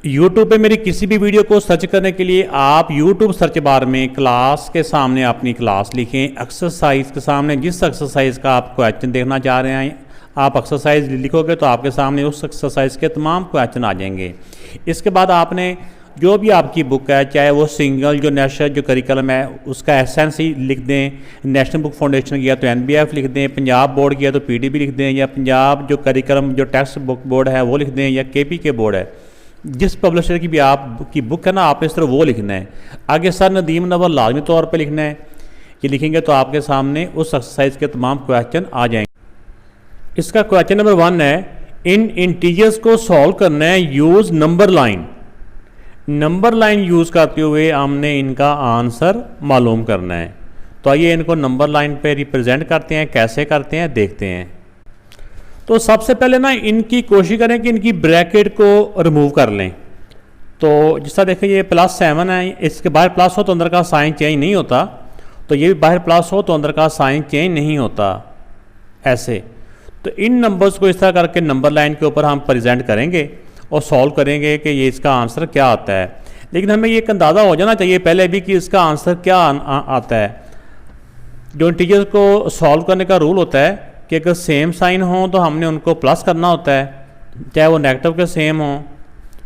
YouTube पे मेरी किसी भी वीडियो को सर्च करने के लिए आप YouTube सर्च बार में क्लास के सामने अपनी क्लास लिखें, एक्सरसाइज के सामने जिस एक्सरसाइज का आप क्वेश्चन देखना चाह रहे हैं आप एक्सरसाइज लिखोगे तो आपके सामने उस एक्सरसाइज के तमाम क्वेश्चन आ जाएंगे। इसके बाद आपने जो भी आपकी बुक है, चाहे वो सिंगल जो नेशनल जो करिकुलम है उसका एसेंस ही लिख दें, नेशनल बुक फाउंडेशन किया तो NBF लिख दें, पंजाब बोर्ड किया तो PDB लिख दें, या पंजाब जो करिकुलम जो टेक्स्ट बुक बोर्ड है वो लिख दें, या KPK बोर्ड है, जिस पब्लिशर की भी आपकी बुक है ना आपने इस तरह वो लिखना है। आगे सर नदीम नवल लाजमी तौर पे लिखना है। ये लिखेंगे तो आपके सामने उस एक्सरसाइज के तमाम क्वेश्चन आ जाएंगे। इसका क्वेश्चन नंबर 1 है, इन इंटीजर्स को सॉल्व करना है, use number line. Number line use करते हुए हमने इनका आंसर मालूम करना है। तो आइए इनको नंबर लाइन पे रिप्रेजेंट करते हैं, कैसे करते हैं देखते हैं। तो सबसे पहले ना इनकी कोशिश करें कि इनकी ब्रैकेट को रिमूव कर लें। तो जिस तरह देखें ये +7 है, इसके बाहर प्लस हो तो अंदर का साइन चेंज नहीं होता, तो ये भी बाहर प्लस हो तो अंदर का साइन चेंज नहीं होता ऐसे। तो इन नंबर्स को इस तरह करके नंबर लाइन के ऊपर हम प्रेजेंट करेंगे और सॉल्व करेंगे कि ये इसका आंसर क्या आता है। लेकिन हमें ये एक अंदाज़ा हो जाना चाहिए पहले भी कि इसका आंसर क्या आता है। जो इंटीजर्स को सॉल्व करने का रूल होता है कि अगर सेम साइन हो तो हमने उनको प्लस करना होता है, चाहे वो नेगेटिव के सेम हो,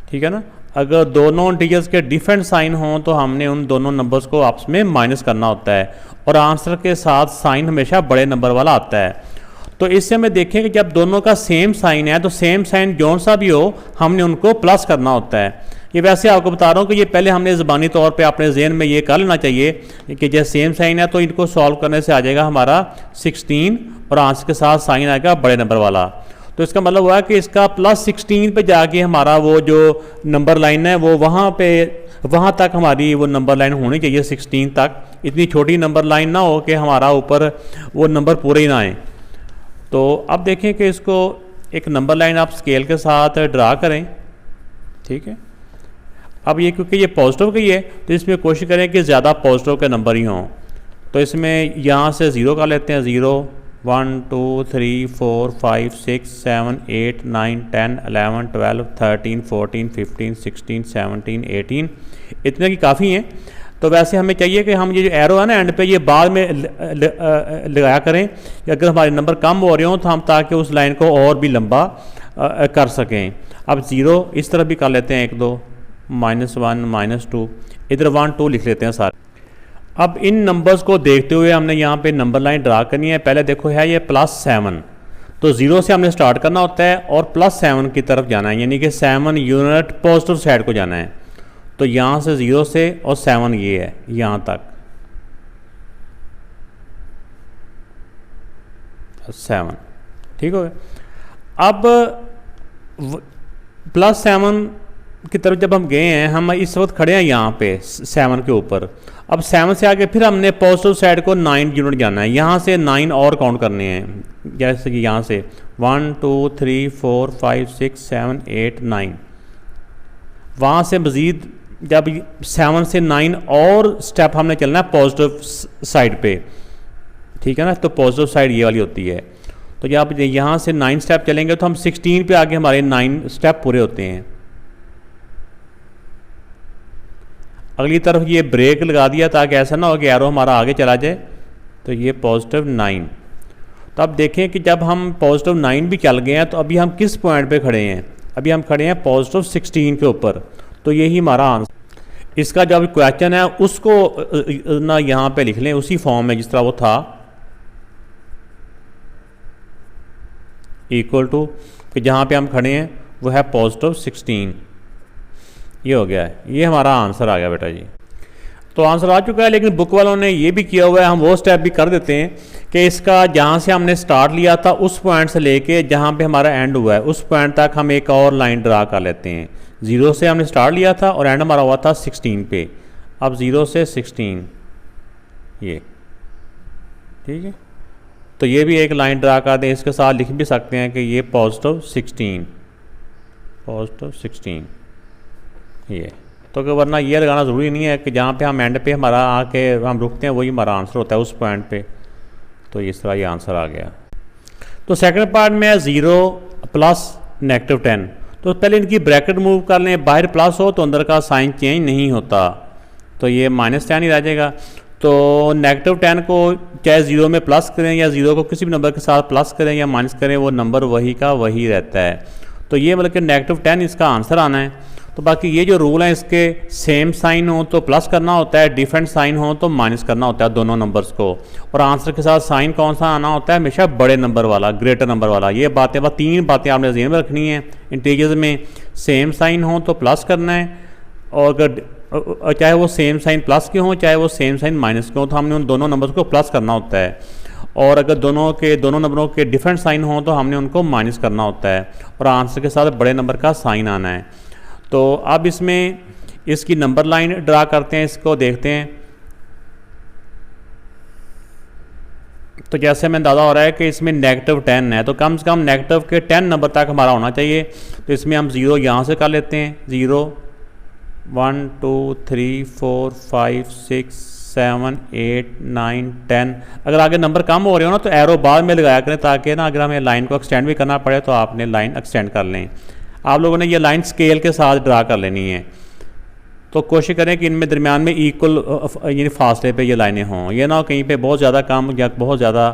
ठीक है ना। अगर दोनों इंटीजर्स के डिफरेंट साइन हो तो हमने उन दोनों नंबर्स को आपस में माइनस करना होता है, और आंसर के साथ साइन हमेशा बड़े नंबर वाला आता है। तो इससे हमें देखें कि जब दोनों का सेम साइन है तो सेम साइन जौन सा भी हो हमने उनको प्लस करना होता है। ये वैसे आपको बता रहा हूँ कि ये पहले हमने ज़बानी तौर पे अपने जहन में ये कर लेना चाहिए कि जैसे सेम साइन है तो इनको सॉल्व करने से आ जाएगा हमारा 16 और आंसर के साथ साइन आएगा बड़े नंबर वाला। तो इसका मतलब हुआ कि इसका +16 पे जाके हमारा वो जो नंबर लाइन है वो वहाँ तक हमारी वो नंबर लाइन होनी चाहिए 16 तक। इतनी छोटी नंबर लाइन ना हो कि हमारा ऊपर वो नंबर पूरे ही ना आए। तो अब देखें कि इसको एक नंबर लाइन आप स्केल के साथ ड्रा करें, ठीक है। अब ये क्योंकि ये पॉजिटिव की है तो इसमें कोशिश करें कि ज़्यादा पॉजिटिव के नंबर ही हों। तो इसमें यहाँ से 0 का लेते हैं, 0 1 2 3 4 5 6 7 8 9 10 11 12 13 14 15 16 17 18 इतने की काफ़ी हैं। तो वैसे हमें चाहिए कि हम ये जो एरो है ना एंड पे ये बाद में लगाया करें कि अगर हमारे नंबर कम हो रहे हों तो हम ताकि उस लाइन को और भी लंबा कर सकें। अब 0 इस तरफ भी कर लेते हैं, 1 2 -1 -2 इधर 1 2 लिख लेते हैं सारे। अब इन नंबर्स को देखते हुए हमने यहाँ पे नंबर लाइन ड्रा करनी है। पहले देखो है ये +7, तो 0 से हमने स्टार्ट करना होता है और +7 की तरफ जाना है, यानी कि 7 यूनिट पॉजिटिव साइड को जाना है। तो यहाँ से 0 से और 7 ये है यहाँ तक 7, ठीक हो गया। अब +7 की तरफ जब हम गए हैं, हम इस वक्त खड़े हैं यहाँ पे 7 के ऊपर। अब 7 से आगे फिर हमने पॉजिटिव साइड को 9 यूनिट जाना है, यहाँ से 9 और काउंट करने हैं। जैसे कि यहाँ से 1 2 3 4 5 6 7 8 9, वहाँ से मज़ीद जब 7 से 9 और स्टेप हमने चलना है पॉजिटिव साइड पे, ठीक है ना। तो पॉजिटिव साइड ये वाली होती है। तो जब यहाँ से 9 स्टेप चलेंगे तो हम 16 पे आगे हमारे 9 स्टेप पूरे होते हैं। अगली तरफ ये ब्रेक लगा दिया ताकि ऐसा ना हो कि एरो हमारा आगे चला जाए। तो ये +9। तो अब देखें कि जब हम +9 भी चल गए हैं तो अभी हम किस पॉइंट पे खड़े हैं, अभी हम खड़े हैं +16 के ऊपर। तो यही हमारा आंसर। इसका जो क्वेश्चन है उसको ना यहाँ पे लिख लें उसी फॉर्म में जिस तरह वो था, इक्वल टू कि जहाँ पे हम खड़े हैं वो है +16। ये हो गया है, ये हमारा आंसर आ गया बेटा जी। तो आंसर आ चुका है, लेकिन बुक वालों ने ये भी किया हुआ है, हम वो स्टेप भी कर देते हैं कि इसका जहाँ से हमने स्टार्ट लिया था उस पॉइंट से लेके जहाँ पे हमारा एंड हुआ है उस पॉइंट तक हम एक और लाइन ड्रा कर लेते हैं। 0 से हमने स्टार्ट लिया था और एंड हमारा हुआ था 16 पे। अब 0 से 16 ये, ठीक है। तो ये भी एक लाइन ड्रा कर दें, इसके साथ लिख भी सकते हैं कि ये +16 ये। तो वरना ये लगाना ज़रूरी नहीं है कि जहाँ पे हम एंड पे हमारा आके हम रुकते हैं वही हमारा आंसर होता है उस पॉइंट पे। तो इस तरह ये आंसर आ गया। तो सेकंड पार्ट में है 0 + -10। तो पहले इनकी ब्रैकेट मूव कर लें, बाहर प्लस हो तो अंदर का साइन चेंज नहीं होता, तो ये -10 ही रह जाएगा। तो -10 को चाहे 0 में प्लस करें या 0 को किसी भी नंबर के साथ प्लस करें या माइनस करें, वो नंबर वही का वही रहता है। तो ये मतलब कि -10 इसका आंसर आना है। तो बाकी ये जो रूल है इसके, सेम साइन हो तो प्लस करना होता है, डिफरेंट साइन हो तो माइनस करना होता है दोनों नंबर्स को, और आंसर के साथ साइन कौन सा आना होता है, हमेशा बड़े नंबर वाला, ग्रेटर नंबर वाला। ये बातें बस 3 बातें आपने ज़हन में रखनी है। इंटीजर्स में सेम साइन हो तो प्लस करना है, और अगर चाहे वो सेम साइन प्लस के हों चाहे वो सेम साइन माइनस के हों, तो हमने उन दोनों नंबर्स को प्लस करना होता है। और अगर दोनों नंबरों के डिफरेंट साइन हों तो हमने उनको माइनस करना होता है, और आंसर के साथ बड़े नंबर का साइन आना है। तो अब इसमें इसकी नंबर लाइन ड्रा करते हैं, इसको देखते हैं। तो जैसे में अंदाज़ा हो रहा है कि इसमें -10 है, तो कम से कम नेगेटिव के 10 नंबर तक हमारा होना चाहिए। तो इसमें हम 0 यहाँ से कर लेते हैं, 0 1 2 3 4 5 6 7 8 9 10। अगर आगे नंबर कम हो रहे हो ना तो एरो बाद में लगाया करें, ताकि ना अगर हमें लाइन को एक्सटेंड भी करना पड़े तो आपने लाइन एक्सटेंड कर लें। आप लोगों ने ये लाइन स्केल के साथ ड्रा कर लेनी है। तो कोशिश करें कि इनमें दरमियान में इक्वल यानी फासले पे ये लाइनें हों, ये ना हो कहीं पे बहुत ज़्यादा कम या बहुत ज़्यादा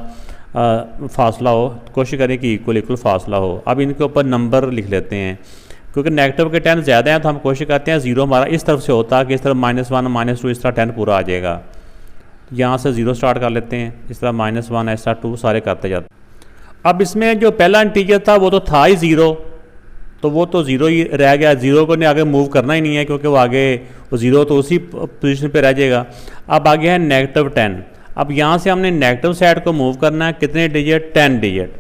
फासला हो। कोशिश करें कि इक्वल फासला हो। अब इनके ऊपर नंबर लिख लेते हैं, क्योंकि नेगेटिव के 10 ज़्यादा हैं तो हम कोशिश करते हैं 0 हमारा इस तरफ से होता कि इस तरफ -1 -2 इस तरह 10 पूरा आ जाएगा। यहाँ से 0 स्टार्ट कर लेते हैं, इस तरह -1 ऐसा 2 सारे करते जाते। अब इसमें जो पहला इंटीजर था वो तो था ही 0, तो वो तो 0 ही रह गया। 0 को ने आगे मूव करना ही नहीं है, क्योंकि वो आगे वो 0 तो उसी पोजीशन पे रह जाएगा। अब आगे है -10। अब यहाँ से हमने नेगेटिव साइड को मूव करना है, कितने डिजिट, 10 डिजिट।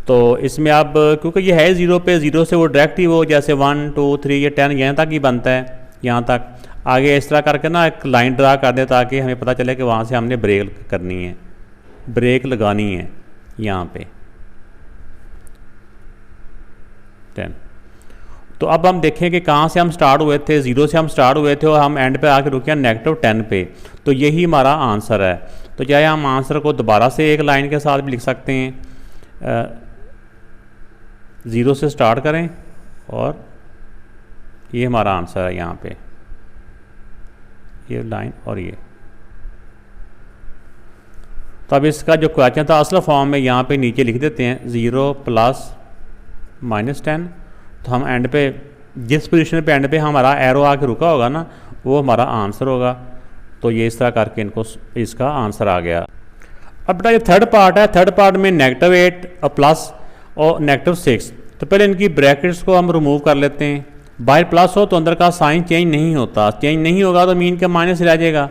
तो इसमें अब क्योंकि ये है 0 पे, 0 से वो डायरेक्ट ही वो जैसे 1 2 3 ये 10 यहाँ तक ही बनता है, यहाँ तक आगे इस तरह करके ना एक लाइन ड्रा कर दे, ताकि हमें पता चले कि वहाँ से हमने ब्रेक करनी है, ब्रेक लगानी है यहाँ पे 10। तो अब हम देखें कि कहाँ से हम स्टार्ट हुए थे, 0 से हम स्टार्ट हुए थे और हम एंड पे आके रुके हैं -10 पे। तो यही हमारा आंसर है। तो चाहे हम आंसर को दोबारा से एक लाइन के साथ भी लिख सकते हैं, 0 से स्टार्ट करें और ये हमारा आंसर है यहाँ पे, ये लाइन और ये। तो अब इसका जो क्वेश्चन था असल फॉर्म में यहाँ पे नीचे लिख देते हैं, 0 + -10। तो हम एंड पे जिस पोजीशन पे एंड पे हमारा एरो आके रुका होगा ना, वो हमारा आंसर होगा। तो ये इस तरह करके इनको इसका आंसर आ गया। अब बेटा ये थर्ड पार्ट है, थर्ड पार्ट में -8 और प्लस और -6। तो पहले इनकी ब्रैकेट्स को हम रिमूव कर लेते हैं। बाहर प्लस हो तो अंदर का साइन चेंज नहीं होता, चेंज नहीं होगा तो मीन के माइनस रह जाएगा।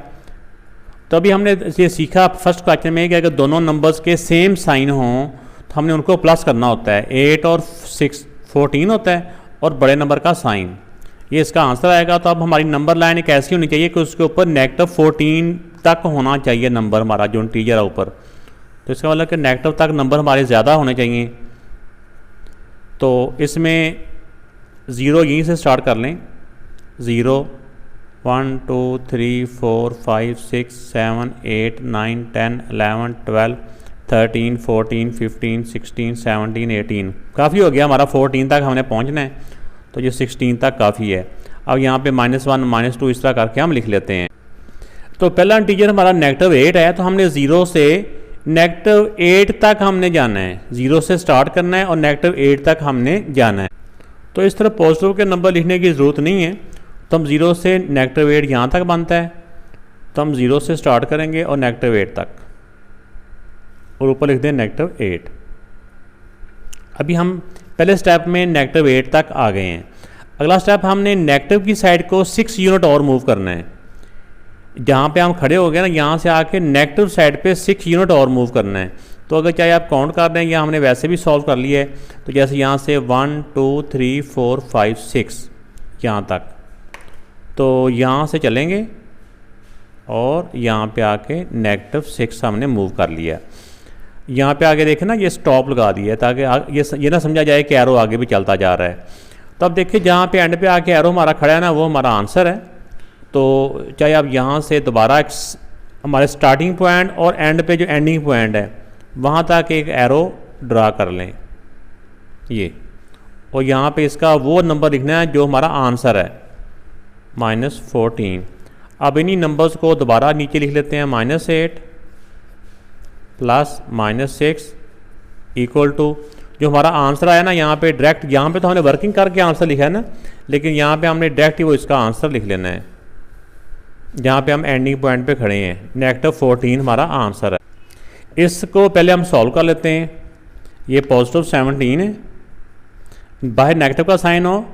तो अभी हमने ये सीखा फर्स्ट क्वेश्चन में कि अगर दोनों नंबर्स के सेम साइन हों तो हमने उनको प्लस करना होता है। 8 और 6 14 होता है, और बड़े नंबर का साइन, ये इसका आंसर आएगा। तो अब हमारी नंबर लाइन एक ऐसी होनी चाहिए कि उसके ऊपर -14 तक होना चाहिए नंबर हमारा जो इंटीजर है ऊपर। तो इसका मतलब कि नेगेटिव तक नंबर हमारे ज़्यादा होने चाहिए। तो इसमें 0 यहीं से स्टार्ट कर लें, 0 1 2 3 4 5 6 7 8 9 10 11 12 13 14 15 16 17 18। काफ़ी हो गया हमारा, 14 तक हमने पहुंचना है, तो ये 16 तक काफ़ी है। अब यहाँ पे -1 -2 इस तरह करके हम लिख लेते हैं। तो पहला इंटीजर हमारा -8 है, तो हमने 0 से -8 तक हमने जाना है, 0 से स्टार्ट करना है और -8 तक हमने जाना है। तो इस तरह पॉजिटिव के नंबर लिखने की ज़रूरत नहीं है। तो हम 0 से -8 यहाँ तक बनता है, तो हम 0 से स्टार्ट करेंगे और -8 तक, और ऊपर लिख दें -8। अभी हम पहले स्टेप में -8 तक आ गए हैं। अगला स्टेप हमने नेगेटिव की साइड को 6 यूनिट और मूव करना है। जहाँ पे हम खड़े हो गए ना, यहाँ से आके नेगेटिव साइड पे 6 यूनिट और मूव करना है। तो अगर चाहे आप काउंट कर दें या हमने वैसे भी सॉल्व कर लिया है, तो जैसे यहाँ से 1 2 3 4 5 6 यहाँ तक, तो यहाँ से चलेंगे और यहाँ पे आके -6 हमने मूव कर लिया। यहाँ पे आगे देखें ना, ये स्टॉप लगा दिया है ताकि ये ना समझा जाए कि एरो आगे भी चलता जा रहा है। तो अब देखिए जहाँ पे एंड पे आके एरो हमारा खड़ा है ना, वो हमारा आंसर है। तो चाहे आप यहाँ से दोबारा हमारे स्टार्टिंग पॉइंट और एंड पे जो एंडिंग पॉइंट है वहाँ तक एक एरो ड्रा कर लें ये, और यहाँ पे इसका वो नंबर लिखना है जो हमारा आंसर है -14। अब इन्हीं नंबर्स को दोबारा नीचे लिख लेते हैं, -8 प्लस -6 इक्वल टू जो हमारा आंसर आया ना, यहाँ पे डायरेक्ट, यहाँ पे तो हमने वर्किंग करके आंसर लिखा है ना, लेकिन यहाँ पे हमने डायरेक्ट ही वो इसका आंसर लिख लेना है जहाँ पे हम एंडिंग पॉइंट पे खड़े हैं। -14 हमारा आंसर है। इसको पहले हम सॉल्व कर लेते हैं। ये +17 है, बाहर नेगेटिव का साइन हो,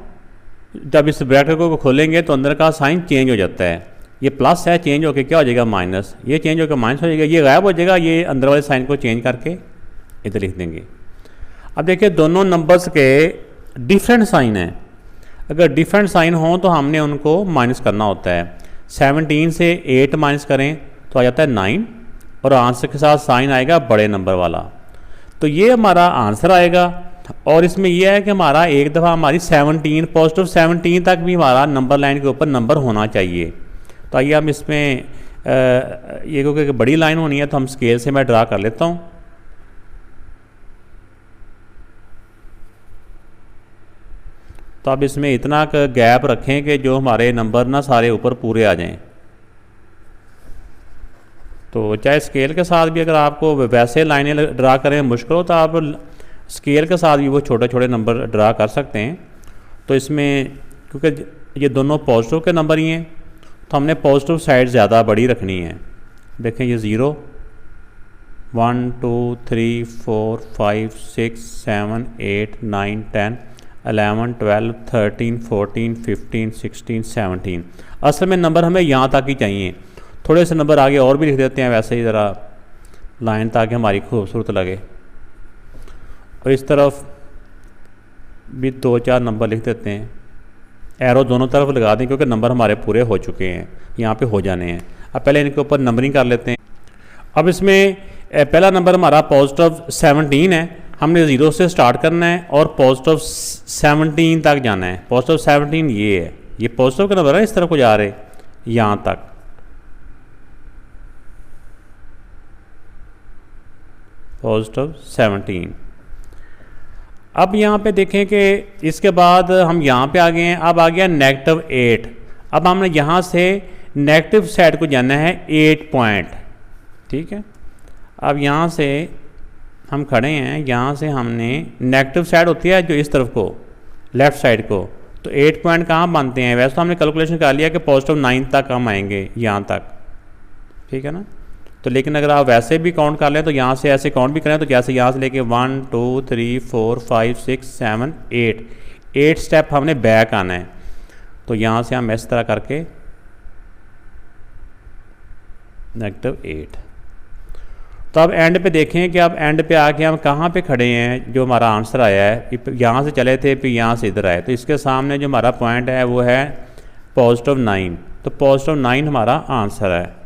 जब इस ब्रैकेट को खोलेंगे तो अंदर का साइन चेंज हो जाता है। ये प्लस है, चेंज होकर क्या हो जाएगा माइनस, ये चेंज होकर माइनस हो जाएगा, ये गायब हो जाएगा। ये अंदर वाले साइन को चेंज करके इधर लिख देंगे। अब देखिए दोनों नंबर्स के डिफरेंट साइन हैं। अगर डिफरेंट साइन हो तो हमने उनको माइनस करना होता है। 17 से 8 माइनस करें तो आ जाता है 9 और आंसर के साथ साइन आएगा बड़े नंबर वाला। तो ये हमारा आंसर आएगा। और इसमें यह है कि हमारा एक दफ़ा हमारी 17 +17 तक भी हमारा नंबर लाइन के ऊपर नंबर होना चाहिए। तो आइए हम इसमें ये क्योंकि बड़ी लाइन होनी है तो हम स्केल से मैं ड्रा कर लेता हूँ। तो अब इसमें इतना गैप रखें कि जो हमारे नंबर ना सारे ऊपर पूरे आ जाएं। तो चाहे स्केल के साथ भी अगर आपको वैसे लाइनें ड्रा करें मुश्किल हो तो आप स्केल के साथ भी वो छोटे छोटे नंबर ड्रा कर सकते हैं। तो इसमें क्योंकि ये दोनों पॉजिटिव के नंबर ही हैं तो हमने पॉजिटिव साइड ज़्यादा बड़ी रखनी है। देखें ये 0 1 2 3 4 5 6 7 8 9 10 11 12 13 14 15 16 17। असल में नंबर हमें यहाँ तक ही चाहिए। थोड़े से नंबर आगे और भी लिख देते हैं वैसे ही ज़रा लाइन ताकि हमारी खूबसूरत लगे। और इस तरफ भी 2-4 नंबर लिख देते हैं। एरो दोनों तरफ लगा दें क्योंकि नंबर हमारे पूरे हो चुके हैं, यहाँ पे हो जाने हैं। अब पहले इनके ऊपर नंबरिंग कर लेते हैं। अब इसमें पहला नंबर हमारा +17 है। हमने 0 से स्टार्ट करना है और +17 तक जाना है। +17 ये है, ये पॉजिटिव का नंबर है, इस तरफ को जा रहे यहाँ तक। +17। अब यहाँ पे देखें कि इसके बाद हम यहाँ पे आ गए हैं। अब आ गया -8। अब हमने यहाँ से नेगेटिव साइड को जाना है 8 पॉइंट, ठीक है। अब यहाँ से हम खड़े हैं, यहाँ से हमने नेगेटिव साइड होती है जो इस तरफ को, लेफ़्ट साइड को, तो 8 पॉइंट कहाँ बनते हैं। वैसे तो हमने कैलकुलेशन कर लिया कि +9 तक हम आएंगे यहाँ तक, ठीक है ना। तो लेकिन अगर आप वैसे भी काउंट कर लें तो यहाँ से ऐसे काउंट भी करें तो जैसे यहाँ से लेके 1 2 3 4 5 6 7 8 स्टेप हमने बैक आना है। तो यहाँ से हम इस तरह करके -8। तो अब एंड पे देखें कि अब एंड पे आके हम कहाँ पे खड़े हैं। जो हमारा आंसर आया है यहाँ से चले थे फिर यहाँ से इधर आए, तो इसके सामने जो हमारा पॉइंट है वो है +9। तो +9 हमारा आंसर है।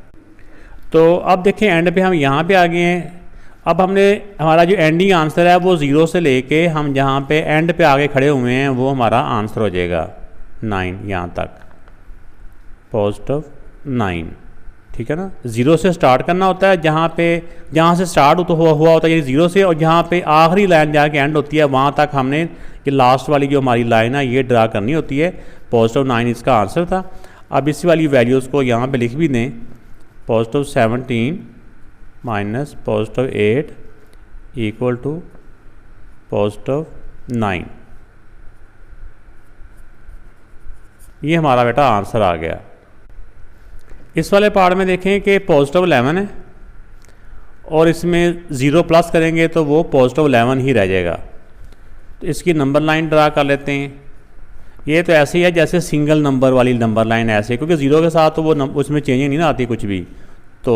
तो अब देखें एंड पे हम यहाँ पे आ गए हैं। अब हमने हमारा जो एंडिंग आंसर है वो 0 से लेके हम जहाँ पे एंड पे आगे खड़े हुए हैं वो हमारा आंसर हो जाएगा 9 यहाँ तक, +9, ठीक है ना। 0 से स्टार्ट करना होता है, जहाँ से स्टार्ट तो हुआ होता है 0 से, और जहाँ पे आखिरी लाइन जाके एंड होती है वहाँ तक हमने ये लास्ट वाली जो हमारी लाइन है ये ड्रा करनी होती है। +9 इसका आंसर था। अब इसी वाली वैल्यूज़ को यहाँ पे लिख भी दें, +17 माइनस +8 इक्वल टू +9। ये हमारा बेटा आंसर आ गया। इस वाले पार्ट में देखें कि +11 है और इसमें 0 प्लस करेंगे तो वो +11 ही रह जाएगा। तो इसकी नंबर लाइन ड्रा कर लेते हैं। ये तो ऐसे ही है जैसे सिंगल नंबर वाली नंबर लाइन ऐसे, क्योंकि 0 के साथ तो वो उसमें चेंजिंग नहीं ना आती कुछ भी। तो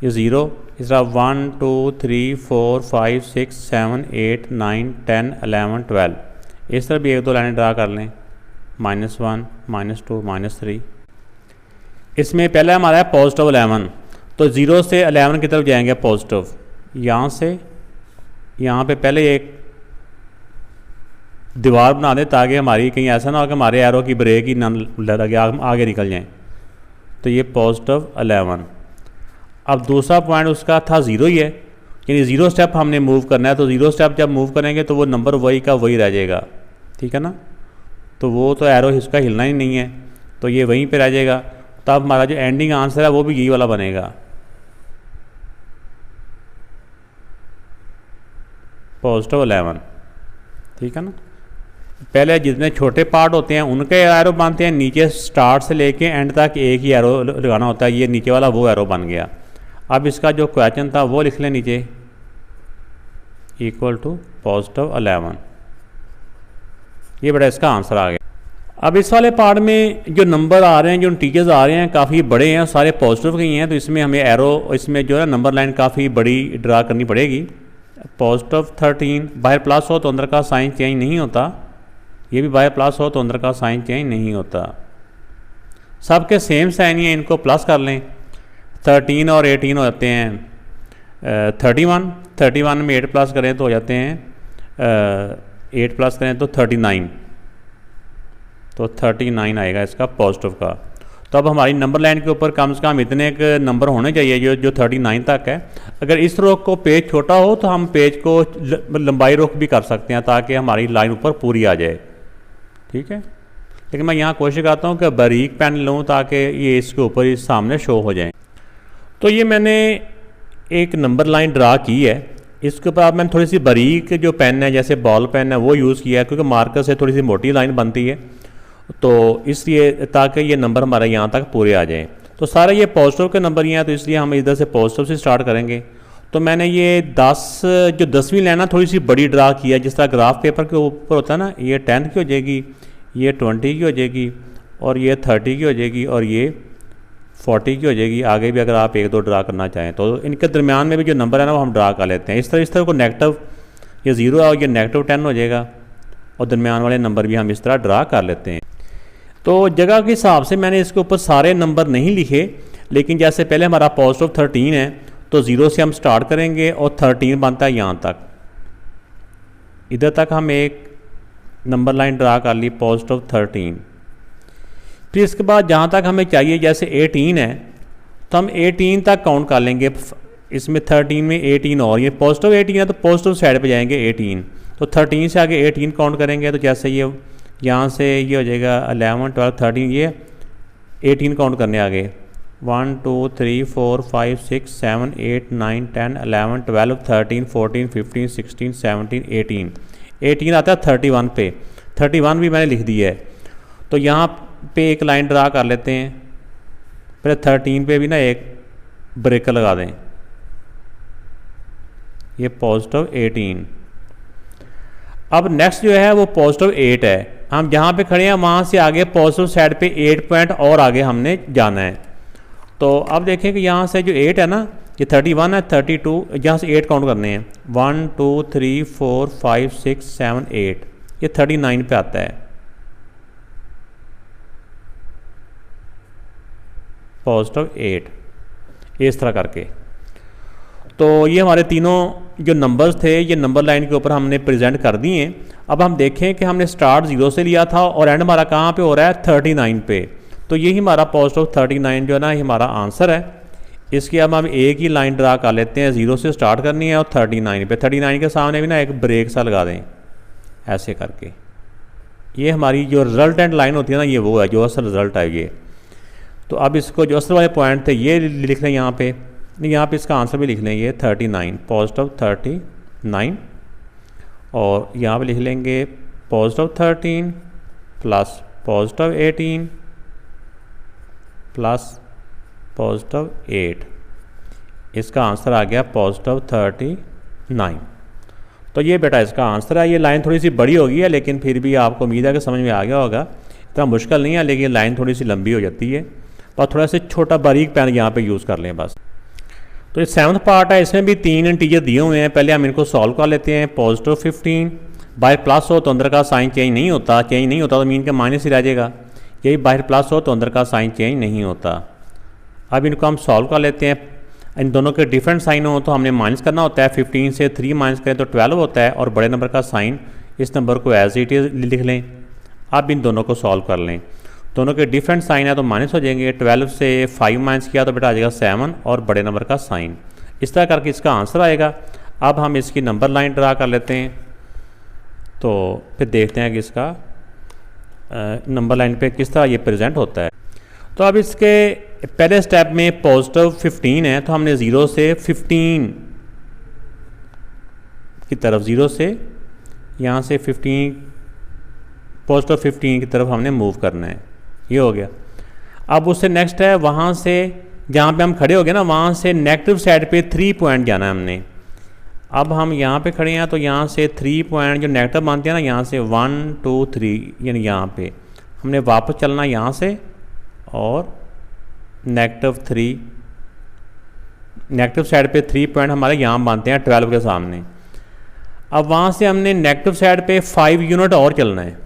ये 0 इस तरह 1 2 3 4 5 6 7 8 9 10 11 12 इस तरह भी 1-2 लाइनें ड्रा कर लें, -1 -2 -3। इसमें पहला हमारा है +11, तो 0 से 11 की तरफ जाएंगे पॉजिटिव। यहाँ से यहाँ पे पहले एक दीवार बना दें ताकि हमारी कहीं ऐसा ना हो कि हमारे एरो की ब्रेक ही ना लगे, आगे निकल जाएं। तो ये +11। अब दूसरा पॉइंट उसका था 0 ही है, यानी 0 स्टेप हमने मूव करना है। तो 0 स्टेप जब मूव करेंगे तो वो नंबर वही का वही रह जाएगा, ठीक है ना। तो वो तो एरो इसका हिलना ही नहीं है, तो ये वहीं पे रह जाएगा। तब हमारा जो एंडिंग आंसर है वो भी यही वाला बनेगा, +11। ठीक है ना। पहले जितने छोटे पार्ट होते हैं उनके एरो बनते हैं, नीचे स्टार्ट से लेके एंड तक एक ही एरो लगाना होता है। ये नीचे वाला वो एरो बन गया। अब इसका जो क्वेश्चन था वो लिख लें नीचे, = +11। ये बड़ा इसका आंसर आ गया। अब इस वाले पार्ट में जो नंबर आ रहे हैं, जो इंटीजर्स आ रहे हैं काफ़ी बड़े हैं, सारे पॉजिटिव के ही हैं, तो इसमें हमें एरो, इसमें जो है नंबर लाइन काफ़ी बड़ी ड्रा करनी पड़ेगी। +13 बाहर प्लस हो तो अंदर का साइन चेंज नहीं होता, ये भी बाहर प्लस हो तो अंदर का साइन चेंज नहीं होता। सबके सेम साइन ही है, इनको प्लस कर लें। 13 और 18 हो जाते हैं 31 में 8 प्लस करें तो हो जाते हैं 8 प्लस करें तो 39, तो 39 आएगा इसका पॉजिटिव का। तो अब हमारी नंबर लाइन के ऊपर कम से कम इतने एक नंबर होने चाहिए जो 39 तक है। अगर इस रो को पेज छोटा हो तो हम पेज को लंबाई रोक भी कर सकते हैं ताकि हमारी लाइन ऊपर पूरी आ जाए। ठीक है, लेकिन मैं यहाँ कोशिश करता हूँ कि बारीक पेन लूँ ताकि ये इसके ऊपर ही सामने शो हो जाए। तो ये मैंने एक नंबर लाइन ड्रा की है, इसके ऊपर अब मैंने थोड़ी सी बारीक जो पेन है, जैसे बॉल पेन है, वो यूज़ किया है, क्योंकि मार्कर से थोड़ी सी मोटी लाइन बनती है, तो इसलिए ताकि ये नंबर हमारा यहाँ तक पूरे आ जाए। तो सारे ये पॉजिटिव के नंबर ही हैं, तो इसलिए हम इधर से पॉजिटिव से स्टार्ट करेंगे। तो मैंने ये 10वीं लाइन ना थोड़ी सी बड़ी ड्रा किया, जिस तरह ग्राफ पेपर के ऊपर होता है ना, ये 10 की हो जाएगी, ये 20 की हो जाएगी, और ये 30 की हो जाएगी, और ये 40 की हो जाएगी। आगे भी अगर आप 1-2 ड्रा करना चाहें तो इनके दरमियान में भी जो नंबर है ना वो हम ड्रा कर लेते हैं। इस तरह को नेगेटिव, ये 0 है और ये -10 हो जाएगा, और दरमियान वाले नंबर भी हम इस तरह ड्रा कर लेते हैं। तो जगह के हिसाब से मैंने इसके ऊपर सारे नंबर नहीं लिखे, लेकिन जैसे पहले हमारा +13 है तो 0 से हम स्टार्ट करेंगे और 13 बनता है यहाँ तक। इधर तक हम एक नंबर लाइन ड्रा कर ली +13। फिर इसके बाद जहाँ तक हमें चाहिए, जैसे 18 है तो हम 18 तक काउंट कर लेंगे। इसमें 13 में 18 और, ये +18 है तो पॉजिटिव साइड पे जाएंगे 18, तो 13 से आगे 18 काउंट करेंगे। तो जैसे ये यहाँ से ये हो जाएगा 11, 12, 13, ये 18 काउंट करने आगे 1 2 3 4 5 6 7 8 9 10 11 12 13 14 15 16 17 18 आता है 31 पे। 31 भी मैंने लिख दिया है। तो यहाँ पे एक लाइन ड्रा कर लेते हैं, फिर 13 पे भी ना एक ब्रेकर लगा दें, ये +18। अब नेक्स्ट जो है वो +8 है। हम जहाँ पे खड़े हैं वहाँ से आगे पॉजिटिव साइड पे 8 पॉइंट और आगे हमने जाना है। तो अब देखें कि यहाँ से जो 8 है ना, ये 31 है, 32, यहाँ से 8 काउंट करने हैं, 1 2 3 4 5 6 7 8, ये 39 पे आता है +8, इस तरह करके। तो ये हमारे तीनों जो नंबर्स थे ये नंबर लाइन के ऊपर हमने प्रेजेंट कर दिए हैं। अब हम देखें कि हमने स्टार्ट 0 से लिया था और एंड हमारा कहाँ पे हो रहा है 39 पे। तो यही हमारा +39 जो है ना, ये हमारा आंसर है। इसकी अब हम एक ही लाइन ड्रा कर लेते हैं, 0 से स्टार्ट करनी है और 39 पे। 39 के सामने भी ना एक ब्रेक सा लगा दें ऐसे करके। ये हमारी जो रिजल्टेंट लाइन होती है ना, ये वो है जो असल रिजल्ट है ये। तो अब इसको जो असल वाले पॉइंट थे ये लिख लें यहाँ पे, नहीं यहाँ पे इसका आंसर भी लिख लें, ये 39 +39, और यहाँ पे लिख लेंगे +13 प्लस +18 प्लस +8। इसका आंसर आ गया +39। तो ये बेटा इसका आंसर है। ये लाइन थोड़ी सी बड़ी होगी है, लेकिन फिर भी आपको उम्मीद है कि समझ में आ गया होगा। इतना मुश्किल नहीं है, लेकिन लाइन थोड़ी सी लंबी हो जाती है, और थोड़ा सा छोटा बारीक पेन यहाँ पे यूज़ कर लें बस। तो ये 7th पार्ट है, इसमें भी 3 इंटीजर दिए हुए हैं। पहले हम इनको सॉल्व कर लेते हैं। +15 बाहर प्लस हो तो अंदर का साइन चेंज नहीं होता, तो मीन के माइनस ही रह जाएगा। यही बाहर प्लस हो तो अंदर का साइन चेंज नहीं होता। अब इनको हम सॉल्व कर लेते हैं। इन दोनों के डिफरेंट साइन हो तो हमने माइनस करना होता है। 15 से 3 माइनस करें तो 12 होता है, और बड़े नंबर का साइन इस नंबर को एज इट इज़ लिख लें। अब इन दोनों को सॉल्व कर लें। दोनों के डिफरेंट साइन है तो माइनस हो जाएंगे। 12 से 5 माइनस किया तो बेटा आ जाएगा 7, और बड़े नंबर का साइन। इस तरह करके इसका आंसर आएगा। अब हम इसकी नंबर लाइन ड्रा कर लेते हैं। तो फिर देखते हैं कि इसका नंबर लाइन पे किस तरह ये प्रेजेंट होता है। तो अब इसके पहले स्टेप में पॉजिटिव 15 है, तो हमने 0 से 15 की तरफ, 0 से यहाँ से 15 पॉजिटिव 15 की तरफ हमने मूव करना है। ये हो गया। अब उससे नेक्स्ट है वहाँ से जहाँ पे हम खड़े हो गए ना, वहाँ से नेगेटिव साइड पे 3 पॉइंट जाना है हमने। अब हम यहाँ पे खड़े हैं तो यहाँ से 3 पॉइंट जो नेगेटिव मानते हैं ना, यहाँ से 1 2 3 यानी यहाँ पे हमने वापस चलना यहाँ से और -3 नेगेटिव साइड पे 3 पॉइंट हमारे यहाँ मानते हैं 12 के सामने। अब वहाँ से हमने नेगेटिव साइड पे 5 यूनिट और चलना है।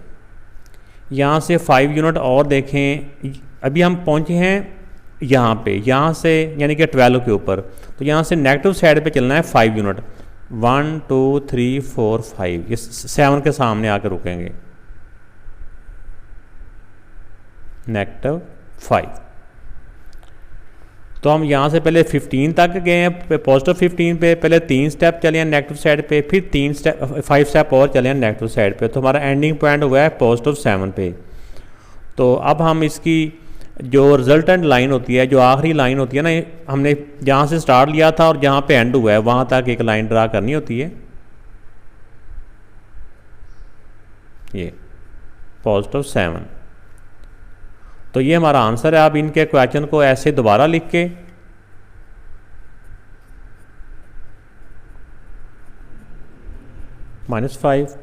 यहाँ से 5 यूनिट और देखें, अभी हम पहुँचे हैं यहाँ पे, यहाँ से यानी कि 12 के ऊपर, तो यहाँ से नेगेटिव साइड पे चलना है 5 यूनिट। 1 2 3 4 5 ये 7 के सामने आकर रुकेंगे, -5। तो हम यहाँ से पहले 15 तक गए हैं, पॉजिटिव 15 पे पहले 3 स्टेप चले हैं नेगेटिव साइड पे, फिर 5 स्टेप और चले हैं नेगेटिव साइड पे, तो हमारा एंडिंग पॉइंट हुआ है पॉजिटिव 7 पे। तो अब हम इसकी जो रिजल्टेंट लाइन होती है, जो आखिरी लाइन होती है ना, हमने जहाँ से स्टार्ट लिया था और जहाँ पे एंड हुआ है वहाँ तक एक लाइन ड्रा करनी होती है, ये पॉजिटिव 7। तो ये हमारा आंसर है। अब इनके क्वेश्चन को ऐसे दोबारा लिख के -5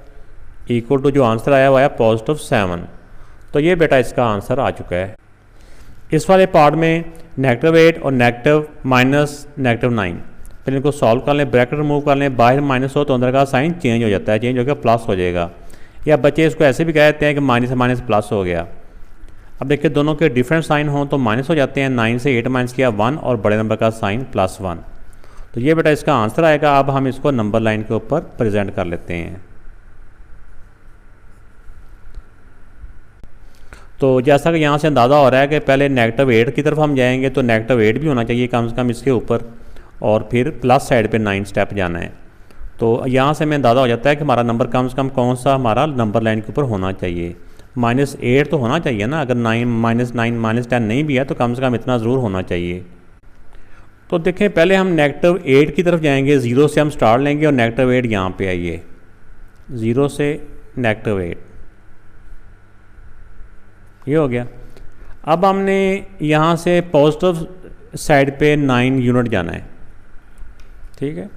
इक्वल टू जो आंसर आया हुआ है पॉजिटिव 7। तो ये बेटा इसका आंसर आ चुका है। इस वाले पार्ट में -8 और -9 फिर इनको सॉल्व कर लें, ब्रैकेट रिमूव कर लें, बाहर माइनस हो तो अंदर का साइन चेंज हो जाता है, चेंज होकर प्लस हो जाएगा, या बच्चे इसको ऐसे भी कहते हैं कि माइनस से माइनस प्लस हो गया। अब देखिए दोनों के डिफरेंट साइन हों तो माइनस हो जाते हैं, 9 से 8 माइनस किया 1 और बड़े नंबर का साइन +1। तो ये बेटा इसका आंसर आएगा। अब हम इसको नंबर लाइन के ऊपर प्रेजेंट कर लेते हैं। तो जैसा कि यहाँ से अंदाज़ा हो रहा है कि पहले -8 की तरफ हम जाएंगे, तो -8 भी होना चाहिए कम से कम इसके ऊपर, और फिर प्लस साइड पे 9 स्टेप जाना है। तो यहाँ से हमें अंदाज़ा हो जाता है कि हमारा नंबर कम से कम कौन सा हमारा नंबर लाइन के ऊपर होना चाहिए। -8 तो होना चाहिए ना, अगर -9 -10 नहीं भी है तो कम से कम इतना ज़रूर होना चाहिए। तो देखें पहले हम -8 की तरफ जाएंगे, 0 से हम स्टार्ट लेंगे और -8 यहाँ पे आइए, 0 से -8 ये हो गया। अब हमने यहाँ से पॉजिटिव साइड पे 9 यूनिट जाना है, ठीक है।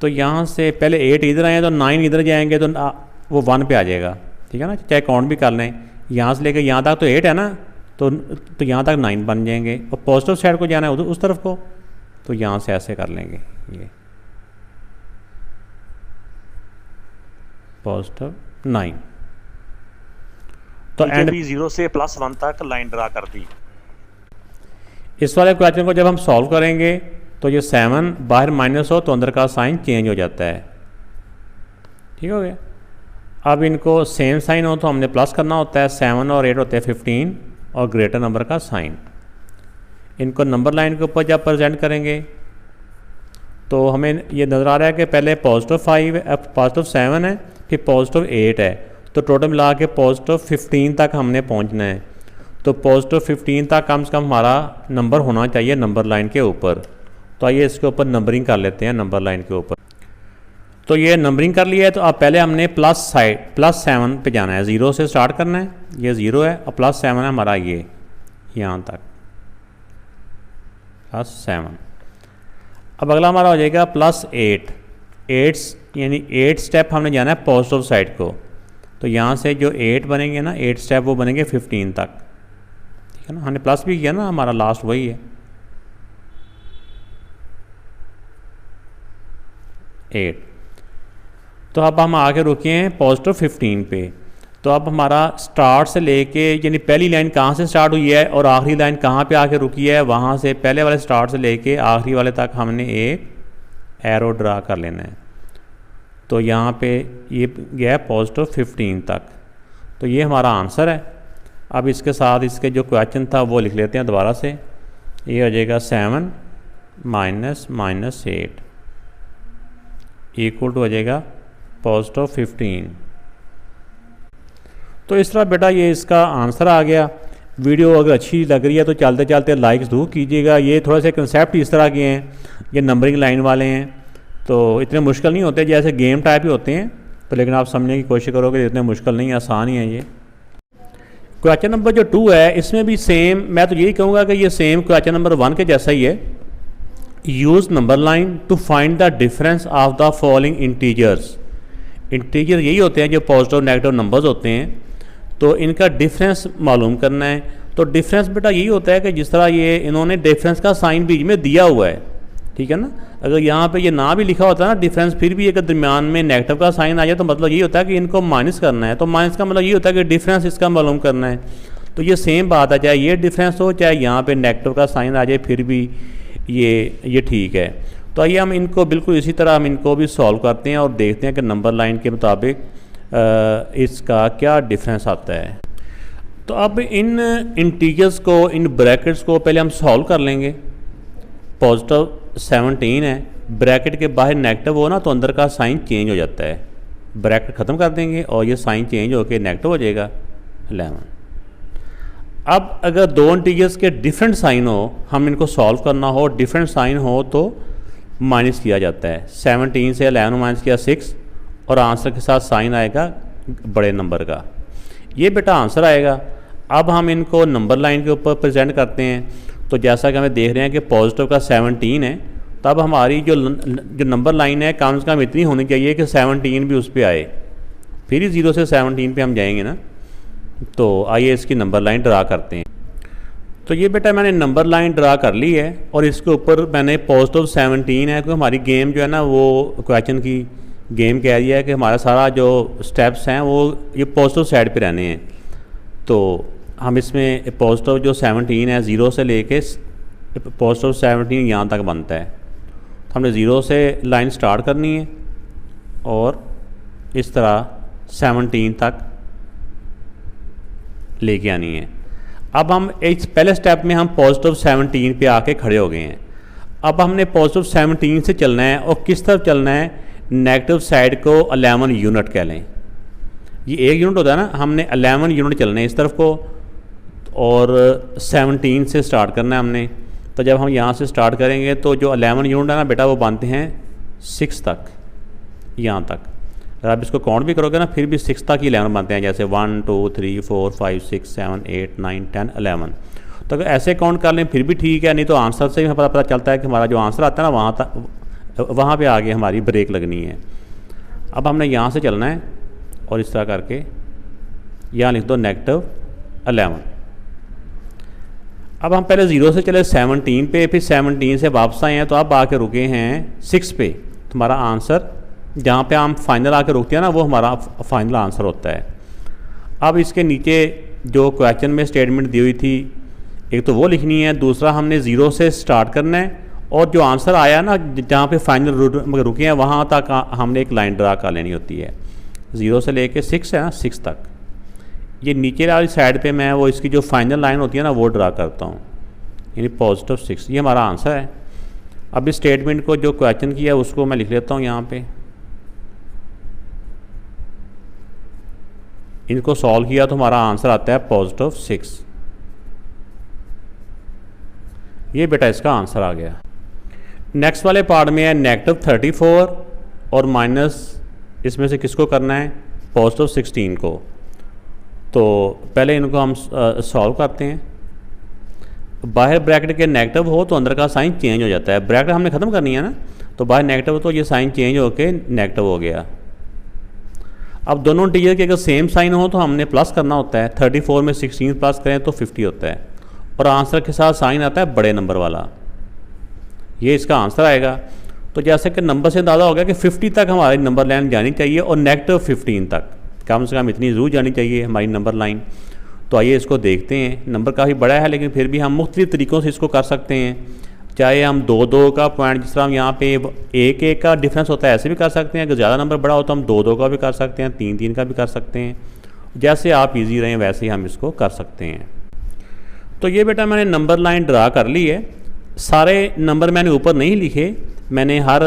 तो यहाँ से पहले 8 इधर आए तो 9 इधर जाएंगे तो वो 1 पे आ जाएगा, ठीक है ना, चाहे काउंट भी कर लें। यहाँ से लेकर यहाँ तक तो 8 है ना, तो यहाँ तक 9 बन जाएंगे, और पॉजिटिव साइड को जाना है उस तरफ को, तो यहाँ से ऐसे कर लेंगे, ये पॉजिटिव 9। तो एंड 0 से +1 तक लाइन ड्रा कर दी। इस वाले क्वेश्चन को जब हम सॉल्व करेंगे तो ये 7 बाहर माइनस हो तो अंदर का साइन चेंज हो जाता है, ठीक हो गया। अब इनको सेम साइन हो तो हमने प्लस करना होता है, 7 और 8 होते हैं 15 और ग्रेटर नंबर का साइन। इनको नंबर लाइन के ऊपर जब प्रेजेंट करेंगे तो हमें ये नज़र आ रहा है कि पहले पॉजिटिव 7 है, फिर पॉजिटिव 8 है, तो टोटल मिला के पॉजिटिव 15 तक हमने पहुंचना है। तो पॉजिटिव 15 तक कम से कम हमारा नंबर होना चाहिए नंबर लाइन के ऊपर। तो आइए इसके ऊपर नंबरिंग कर लेते हैं नंबर लाइन के ऊपर। तो ये नंबरिंग कर लिया है, तो अब पहले हमने +7 पे जाना है, 0 से स्टार्ट करना है, ये 0 है और +7 है हमारा ये यहाँ तक +7। अब अगला हमारा हो जाएगा +8 यानी 8 स्टेप हमने जाना है पॉजिटिव साइड को। तो यहाँ से जो 8 बनेंगे ना, 8 स्टेप वो बनेंगे 15 तक, ठीक है ना, हमने प्लस भी किया ना, हमारा लास्ट वही है 8। तो अब हम आगे रुके हैं पॉजिटिव 15 पे। तो अब हमारा स्टार्ट से लेके यानी पहली लाइन कहाँ से स्टार्ट हुई है और आखिरी लाइन कहाँ पे आके रुकी है, वहाँ से पहले वाले स्टार्ट से लेके आखिरी वाले तक हमने एक एरो ड्रा कर लेना है। तो यहाँ पे ये गया है पॉजिटिव 15 तक। तो ये हमारा आंसर है। अब इसके साथ इसके जो क्वेश्चन था वो लिख लेते हैं दोबारा से। ये हो जाएगा 7 - -8 इक्वल टू हो जाएगा पॉजिटिव 15 तो इस तरह बेटा ये इसका आंसर आ गया। वीडियो अगर अच्छी लग रही है तो चलते चलते लाइक ज़रूर कीजिएगा। ये थोड़ा से कंसेप्ट इस तरह के हैं, ये नंबरिंग लाइन वाले हैं, तो इतने मुश्किल नहीं होते, जैसे गेम टाइप ही होते हैं, तो लेकिन आप समझने की कोशिश करोगे इतने मुश्किल नहीं, आसान ही है ये। क्वेश्चन नंबर जो 2 है इसमें भी सेम, मैं तो यही कहूँगा कि ये सेम क्वेश्चन नंबर 1 के जैसा ही है। Use number line to find the difference of the following integers. Integer यही होते हैं जो पॉजिटिव नेगेटिव नंबर्स होते हैं, तो इनका डिफरेंस मालूम करना है। तो डिफरेंस बेटा यही होता है कि जिस तरह ये इन्होंने डिफरेंस का साइन बीच में दिया हुआ है, ठीक है ना। अगर यहाँ पे ये ना भी लिखा होता है ना डिफरेंस, फिर भी अगर दरमियान में नेगेटिव का साइन आ जाए तो मतलब यही होता है कि इनको माइनस करना है। तो माइनस का मतलब ये होता है कि डिफरेंस इसका मालूम करना है। तो ये सेम बात है, चाहे ये डिफरेंस हो चाहे यहाँ पे नेगेटिव का साइन आ जाए, फिर भी ये ठीक है। तो आइए हम इनको बिल्कुल इसी तरह हम इनको भी सॉल्व करते हैं और देखते हैं कि नंबर लाइन के मुताबिक इसका क्या डिफरेंस आता है। तो अब इन इंटीजर्स को, इन ब्रैकेट्स को पहले हम सॉल्व कर लेंगे। पॉजिटिव 17 है, ब्रैकेट के बाहर नेगेटिव हो ना तो अंदर का साइन चेंज हो जाता है। ब्रैकेट ख़त्म कर देंगे और ये साइन चेंज होकर नेगेटिव हो जाएगा 11। अब अगर दो इंटीजर्स के डिफरेंट साइन हो, हम इनको सॉल्व करना हो, डिफरेंट साइन हो तो माइनस किया जाता है। 17 से 11 माइनस किया 6 और आंसर के साथ साइन आएगा बड़े नंबर का। ये बेटा आंसर आएगा। अब हम इनको नंबर लाइन के ऊपर प्रेजेंट करते हैं। तो जैसा कि हमें देख रहे हैं कि पॉजिटिव का 17 है, तब हमारी जो नंबर लाइन है कम से कम इतनी होनी चाहिए कि 17 भी उस पर आए, फिर ही 0 से 17 पे हम जाएंगे ना। तो आइए इसकी नंबर लाइन ड्रा करते हैं। तो ये बेटा मैंने नंबर लाइन ड्रा कर ली है और इसके ऊपर मैंने पॉजिटिव 17 है, क्योंकि हमारी गेम जो है ना वो क्वेश्चन की गेम कह रही है कि हमारा सारा जो स्टेप्स हैं वो ये पॉजिटिव साइड पे रहने हैं। तो हम इसमें पॉजिटिव जो 17 है 0 से लेके पॉजिटिव 17 यहाँ तक बनता है। तो हमने 0 से लाइन स्टार्ट करनी है और इस तरह 17 तक लेके आनी है। अब हम इस पहले स्टेप में हम पॉजिटिव 17 पे आके खड़े हो गए हैं। अब हमने पॉजिटिव 17 से चलना है और किस तरफ चलना है, नेगेटिव साइड को 11 यूनिट कह लें। ये 1 यूनिट होता है ना, हमने 11 यूनिट चलना है इस तरफ को और 17 से स्टार्ट करना है हमने। तो जब हम यहाँ से स्टार्ट करेंगे तो जो 11 यूनिट है ना बेटा वो बनते हैं 6 तक, यहाँ तक। अगर आप इसको काउंट भी करोगे ना फिर भी 6 तक ही 11 बनते हैं, जैसे 1 2 3 4 5 6 7 8 9 10 11। तो अगर ऐसे काउंट कर लें फिर भी ठीक है, नहीं तो आंसर से ही पता चलता है कि हमारा जो आंसर आता है ना वहाँ पे आगे हमारी ब्रेक लगनी है। अब हमने यहाँ से चलना है और इस तरह करके यहाँ लिख दो नेगेटिव 11। अब हम पहले 0 से चले 17 पे, फिर 17 से वापस आए हैं तो अब आके रुके हैं 6 पे। तो हमारा आंसर जहाँ पे हम फाइनल आके रुकते हैं ना वो हमारा फाइनल आंसर होता है। अब इसके नीचे जो क्वेश्चन में स्टेटमेंट दी हुई थी, एक तो वो लिखनी है, दूसरा हमने 0 से स्टार्ट करना है और जो आंसर आया ना जहाँ पे फाइनल रुके हैं वहाँ तक हमने एक लाइन ड्रा कर लेनी होती है। 0 से लेके 6 है ना, 6 तक। ये नीचे वाली साइड पे मैं वो इसकी जो फाइनल लाइन होती है ना वो ड्रा करता हूँ, यानी पॉजिटिव 6। ये हमारा आंसर है। अब इस स्टेटमेंट को जो क्वेश्चन किया उसको मैं लिख लेता हूँ यहाँ पे। इनको सॉल्व किया तो हमारा आंसर आता है पॉजिटिव 6। ये बेटा इसका आंसर आ गया। नेक्स्ट वाले पार्ट में है नेगेटिव 34 और माइनस, इसमें से किसको करना है, पॉजिटिव 16 को। तो पहले इनको हम सॉल्व करते हैं। बाहर ब्रैकेट के नेगेटिव हो तो अंदर का साइन चेंज हो जाता है। ब्रैकेट हमने ख़त्म करनी है ना, तो बाहर नेगेटिव हो तो ये साइन चेंज होके नेगेटिव हो गया। अब दोनों इंटीजर के अगर सेम साइन हो तो हमने प्लस करना होता है। 34 में 16 प्लस करें तो 50 होता है और आंसर के साथ साइन आता है बड़े नंबर वाला। ये इसका आंसर आएगा। तो जैसे कि नंबर से अंदाज़ा हो गया कि 50 तक हमारी नंबर लाइन जानी चाहिए और नेगेटिव 15 तक कम से कम इतनी ज़रूर जानी चाहिए हमारी नंबर लाइन। तो आइए इसको देखते हैं। नंबर काफ़ी बड़ा है लेकिन फिर भी हम मुख्तलिफ तरीक़ों से इसको कर सकते हैं। चाहे हम 2-2 का पॉइंट, जिस तरह हम यहाँ पे 1-1 का डिफरेंस होता है ऐसे भी कर सकते हैं। अगर ज़्यादा नंबर बड़ा हो तो हम 2-2 का भी कर सकते हैं, 3-3 का भी कर सकते हैं। जैसे आप इजी रहें वैसे ही हम इसको कर सकते हैं। तो ये बेटा मैंने नंबर लाइन ड्रा कर ली है। सारे नंबर मैंने ऊपर नहीं लिखे, मैंने हर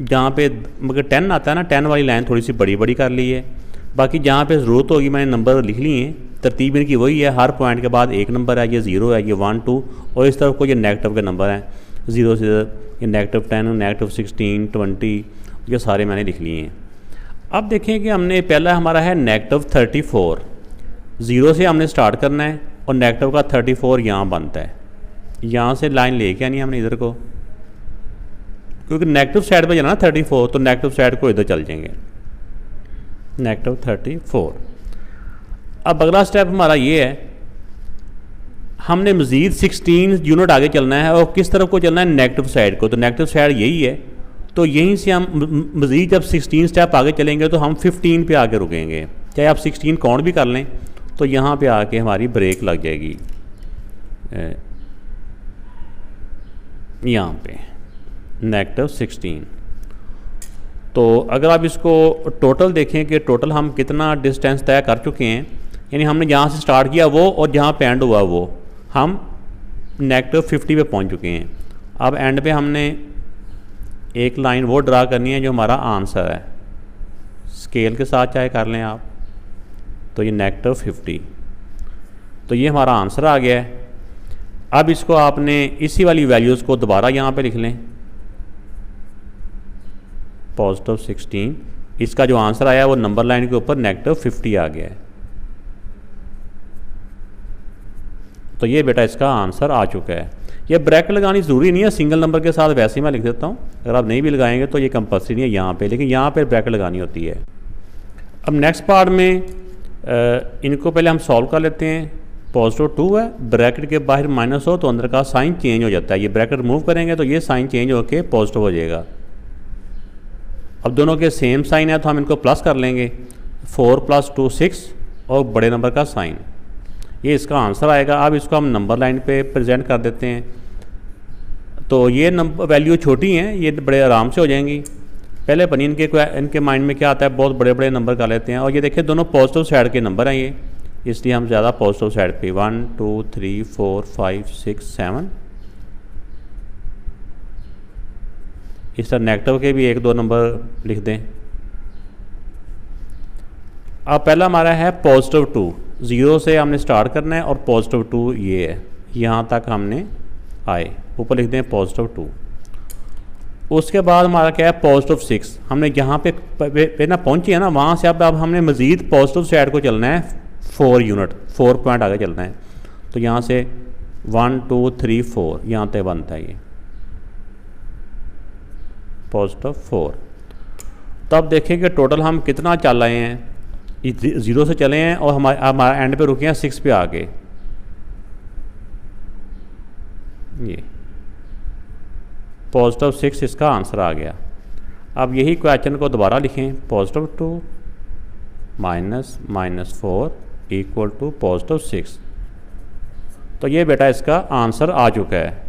जहाँ पे मगर 10 आता है ना 10 वाली लाइन थोड़ी सी बड़ी बड़ी कर ली है। बाकी जहाँ पे ज़रूरत होगी मैंने नंबर लिख लिए हैं, तरतीब इनकी वही है, हर पॉइंट के बाद एक नंबर है, ये 0 है, ये 1 2 और इस तरफ को ये नेगेटिव के नंबर हैं 0 से ये -10 -16 20 ये सारे मैंने लिख लिए हैं। अब देखें कि हमने पहला हमारा है -34, 0 से हमने स्टार्ट करना है और नेगेटिव का 34 यहाँ बनता है, यहाँ से लाइन लेके आनी है हमने इधर को, क्योंकि नेगेटिव साइड पे जाना 34 तो नेगेटिव साइड को इधर चल जाएंगे -34। अब अगला स्टेप हमारा ये है, हमने मज़ीद 16 यूनिट आगे चलना है और किस तरफ को चलना है, नेगेटिव साइड को। तो नेगेटिव साइड यही है, तो यहीं से हम मज़ीद जब 16 स्टेप आगे चलेंगे तो हम 15 पे आके रुकेंगे, चाहे आप 16 काउंट भी कर लें तो यहाँ पे आके हमारी ब्रेक लग जाएगी यहाँ पे -16। तो अगर आप इसको टोटल देखें कि टोटल हम कितना डिस्टेंस तय कर चुके हैं, यानी हमने जहाँ से स्टार्ट किया वो और जहाँ पे एंड हुआ वो हम -50 पे पहुँच चुके हैं। अब एंड पे हमने एक लाइन वो ड्रा करनी है जो हमारा आंसर है, स्केल के साथ चाहे कर लें आप, तो ये -50, तो ये हमारा आंसर आ गया है। अब इसको आपने इसी वाली वैल्यूज़ को दोबारा यहाँ पे लिख लें, +16, इसका जो आंसर आया वो नंबर लाइन के ऊपर -50 आ गया है। तो ये बेटा इसका आंसर आ चुका है। ये ब्रैकेट लगानी ज़रूरी नहीं है, सिंगल नंबर के साथ वैसे ही मैं लिख देता हूँ, अगर आप नहीं भी लगाएंगे तो ये कंपल्सरी नहीं है यहाँ पे, लेकिन यहाँ पे ब्रैकेट लगानी होती है। अब नेक्स्ट पार्ट में इनको पहले हम सॉल्व कर लेते हैं। +2 है, ब्रैकेट के बाहर माइनस हो तो अंदर का साइन चेंज हो जाता है, ये ब्रैकेट रिमूव करेंगे तो ये साइन चेंज होकर पॉजिटिव हो जाएगा। अब दोनों के सेम साइन है तो हम इनको प्लस कर लेंगे, 4 + 2 6 और बड़े नंबर का साइन, ये इसका आंसर आएगा। अब इसको हम नंबर लाइन पे प्रेजेंट कर देते हैं, तो ये नंबर वैल्यू छोटी हैं, ये बड़े आराम से हो जाएंगी। पहले बनी इनके माइंड में क्या आता है, बहुत बड़े बड़े नंबर कर लेते हैं, और ये देखिए दोनों पॉजिटिव साइड के नंबर हैं ये, इसलिए हम ज़्यादा पॉजिटिव साइड पे 1 2 3 4 5 6 7, इस तरह नेगेटिव के भी 1 2 नंबर लिख दें। अब पहला हमारा है +2, 0 से हमने स्टार्ट करना है और +2 ये है, यहाँ तक हमने आए, ऊपर लिख दें +2। उसके बाद हमारा क्या है +6, हमने जहाँ पे ना पहुँचे हैं ना, वहाँ से अब हमने मज़ीद पॉजिटिव साइड को चलना है 4 यूनिट, 4 पॉइंट आगे चलना है। तो यहाँ से 1 2 3 4 यहाँ तक बनता है ये +4। तब देखें कि टोटल हम कितना चल रहे हैं, 0 से चले हैं और हमारा एंड पे रुके हैं 6 पे आके, ये +6 इसका आंसर आ गया। अब यही क्वेश्चन को दोबारा लिखें, +2 -4 = +6, तो ये बेटा इसका आंसर आ चुका है।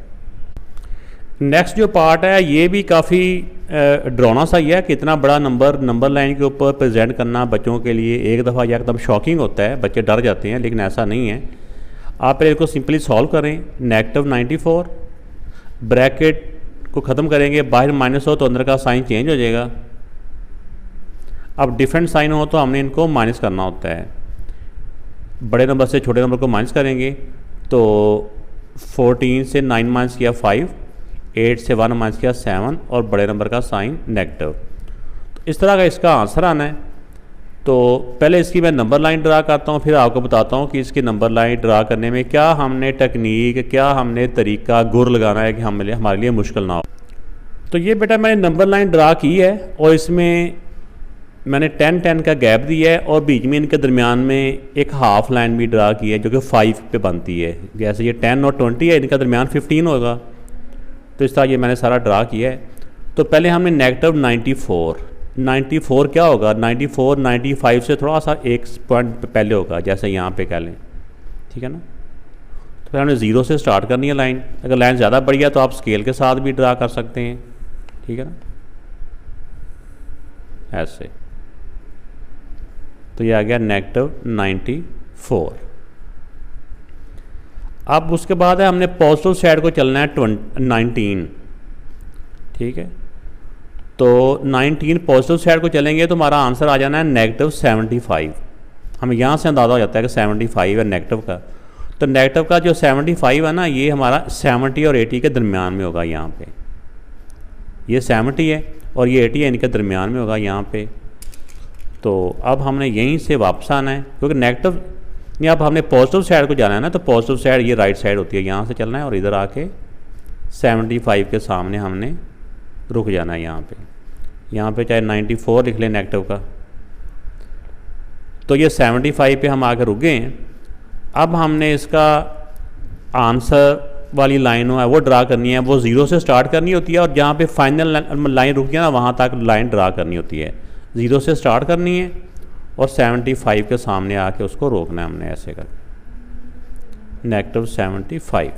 नेक्स्ट जो पार्ट है ये भी काफ़ी डरावना सा ही है, कि इतना बड़ा नंबर लाइन के ऊपर प्रेजेंट करना बच्चों के लिए एक दफ़ा या एकदम शॉकिंग होता है, बच्चे डर जाते हैं, लेकिन ऐसा नहीं है। आप पहले इसको सिंपली सॉल्व करें, -94, ब्रैकेट को ख़त्म करेंगे, बाहर माइनस हो तो अंदर का साइन चेंज हो जाएगा। अब डिफरेंट साइन हो तो हमने इनको माइनस करना होता है, बड़े नंबर से छोटे नंबर को माइनस करेंगे, तो 14 से 9 माइनस किया 5, 8 से 1 माइनस किया 7 और बड़े नंबर का साइन नेगेटिव। तो इस तरह का इसका आंसर आना है। तो पहले इसकी मैं नंबर लाइन ड्रा करता हूँ, फिर आपको बताता हूँ कि इसकी नंबर लाइन ड्रा करने में क्या हमने टेक्निक, क्या हमने तरीका गुर लगाना है कि हमारे लिए मुश्किल ना हो। तो ये बेटा मैंने नंबर लाइन ड्रा की है और इसमें मैंने 10 का गैप दिया है और बीच में इनके दरमियान में एक हाफ लाइन भी ड्रा की है जो कि 5 पे बनती है। जैसे ये 10 और 20 है, इनका दरमियान 15 होगा, तो इस तरह ये मैंने सारा ड्रा किया है। तो पहले हमने -94 क्या होगा, 94 95 से थोड़ा सा एक पॉइंट पहले होगा, जैसे यहाँ पे कह लें, ठीक है ना। तो फिर हमने 0 से स्टार्ट करनी है लाइन, अगर लाइन ज़्यादा बड़ी है तो आप स्केल के साथ भी ड्रा कर सकते हैं, ठीक है ना, ऐसे। तो ये आ गया -94। अब उसके बाद है हमने पॉजिटिव साइड को चलना है 19, ठीक है। तो 19 पॉजिटिव साइड को चलेंगे तो हमारा आंसर आ जाना है -75। हमें यहाँ से अंदाज़ा हो जाता है कि 75 है नेगेटिव का। तो नेगेटिव का जो 75 है ना, ये हमारा 70 और 80 के दरमियान में होगा। यहाँ पे ये 70 है और ये 80 है, इनके दरमियान में होगा यहाँ पे। तो अब हमने यहीं से वापस आना है, क्योंकि नेगेटिव नहीं, अब हमने पॉजिटिव साइड को जाना है ना, तो पॉजिटिव साइड ये राइट साइड होती है, यहाँ से चलना है और इधर आके 75 के सामने हमने रुक जाना है। यहाँ पे चाहे 94 लिख लें नेगेटिव का। तो ये 75 पे हम आके रुक गए हैं। अब हमने इसका आंसर वाली लाइन है वो ड्रा करनी है, वो 0 से स्टार्ट करनी होती है और जहाँ पे फाइनल लाइन रुकी है ना, वहाँ तक लाइन ड्रा करनी होती है। 0 से स्टार्ट करनी है और 75 के सामने आके उसको रोकना है हमने, ऐसे कर -75।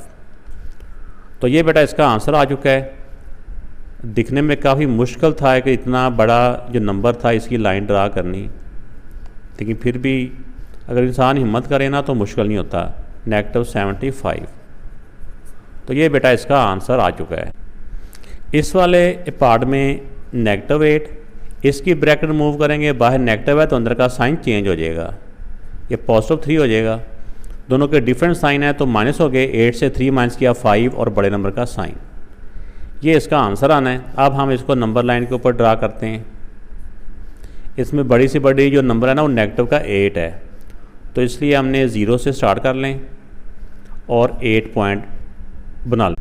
तो ये बेटा इसका आंसर आ चुका है। दिखने में काफ़ी मुश्किल था कि इतना बड़ा जो नंबर था इसकी लाइन ड्रा करनी, लेकिन फिर भी अगर इंसान हिम्मत करे ना तो मुश्किल नहीं होता। -75। तो ये बेटा इसका आंसर आ चुका है। इस वाले पार्ट में -8, इसकी ब्रैकेट रिमूव करेंगे, बाहर नेगेटिव है तो अंदर का साइन चेंज हो जाएगा, ये +3 हो जाएगा। दोनों के डिफरेंट साइन है तो माइनस हो गए, 8 से 3 माइनस किया 5 और बड़े नंबर का साइन। ये इसका आंसर आना है। अब हम इसको नंबर लाइन के ऊपर ड्रा करते हैं। इसमें बड़ी से बड़ी जो नंबर है ना वो नेगेटिव का 8 है, तो इसलिए हमने 0 से स्टार्ट कर लें और 8 पॉइंट बना लें।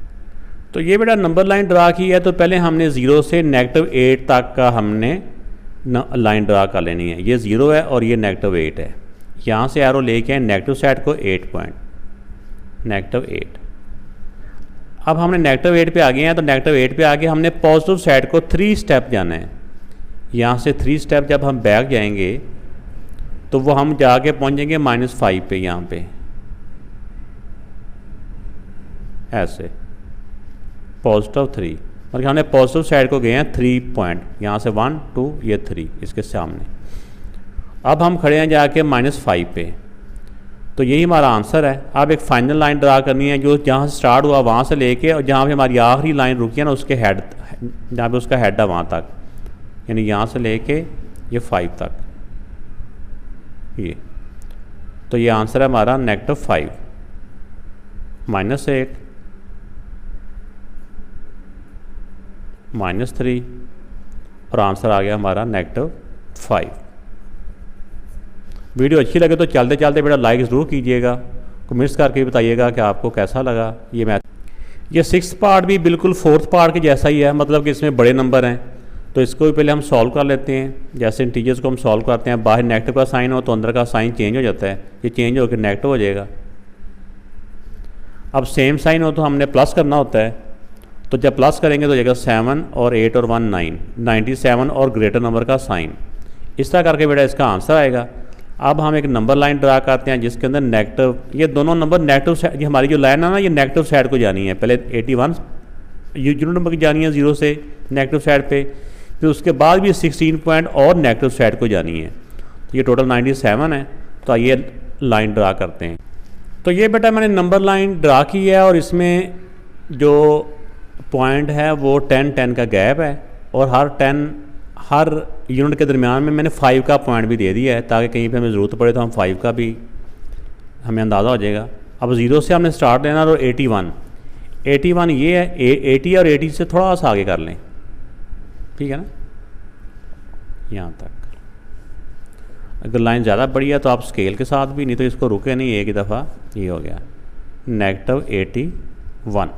तो ये बेटा नंबर लाइन ड्रा की है, तो पहले हमने 0 से -8 तक का हमने लाइन ड्रा कर लेनी है। ये 0 है और ये -8 है। यहाँ से एरो लेके आए नेगेटिव साइड को 8 पॉइंट, -8। अब हमने -8 पे आ गए हैं, तो -8 पे आके हमने पॉजिटिव साइड को 3 स्टेप जाना है। यहाँ से 3 स्टेप जब हम बैक जाएंगे तो वो हम जाके पहुँचेंगे -5 पे, यहाँ पे ऐसे +3। मतलब हमने पॉजिटिव साइड को गए हैं 3 पॉइंट, यहाँ से 1 2 ये 3 इसके सामने। अब हम खड़े हैं जाके -5 पे, तो यही हमारा आंसर है। अब एक फाइनल लाइन ड्रा करनी है, जो जहाँ से स्टार्ट हुआ वहाँ से लेके और जहाँ पे हमारी आखिरी लाइन रुकी है ना उसके हेड, जहाँ पे उसका हेड है वहाँ तक, यानी यहाँ से लेके ये 5 तक ये। तो ये आंसर है हमारा -5 -8 -3 और आंसर आ गया हमारा -5। वीडियो अच्छी लगे तो चलते चलते बेटा लाइक ज़रूर कीजिएगा, कमेंट्स करके बताइएगा कि आपको कैसा लगा ये मैथ। ये 6th पार्ट भी बिल्कुल 4th पार्ट के जैसा ही है, मतलब कि इसमें बड़े नंबर हैं, तो इसको भी पहले हम सॉल्व कर लेते हैं। जैसे इंटीजर्स को हम सॉल्व करते हैं, बाहर नेगेटिव का साइन हो तो अंदर का साइन चेंज हो जाता है, ये चेंज होकर नेगेटिव हो जाएगा। अब सेम साइन हो तो हमने प्लस करना होता है, तो जब प्लस करेंगे तो जाएगा 7 और 8 और 1 9, 97 और ग्रेटर नंबर का साइन। इस तरह करके बेटा इसका आंसर आएगा। अब हम एक नंबर लाइन ड्रा करते हैं जिसके अंदर नेगेटिव, ये दोनों नंबर नेगेटिव साइड, ये हमारी जो लाइन है ना ये नेगेटिव साइड को जानी है। पहले 81 यूनिट नंबर की जानी है 0 से नेगेटिव साइड पे, फिर उसके बाद भी 16 पॉइंट और नेगेटिव साइड को जानी है। तो ये टोटल 97 है। तो ये लाइन ड्रा करते हैं। तो ये बेटा मैंने नंबर लाइन ड्रा की है और इसमें जो पॉइंट है वो 10-10 का गैप है और हर यूनिट के दरमियान में मैंने 5 का पॉइंट भी दे दिया है, ताकि कहीं पे हमें ज़रूरत पड़े तो हम 5 का भी हमें अंदाज़ा हो जाएगा। अब 0 से हमने स्टार्ट लेना और 81 ये है, 80 और 80 से थोड़ा सा आगे कर लें, ठीक है ना, यहाँ तक। अगर लाइन ज़्यादा बड़ी है तो आप स्केल के साथ भी, नहीं तो इसको रुके नहीं एक ही दफ़ा, ये हो गया -81।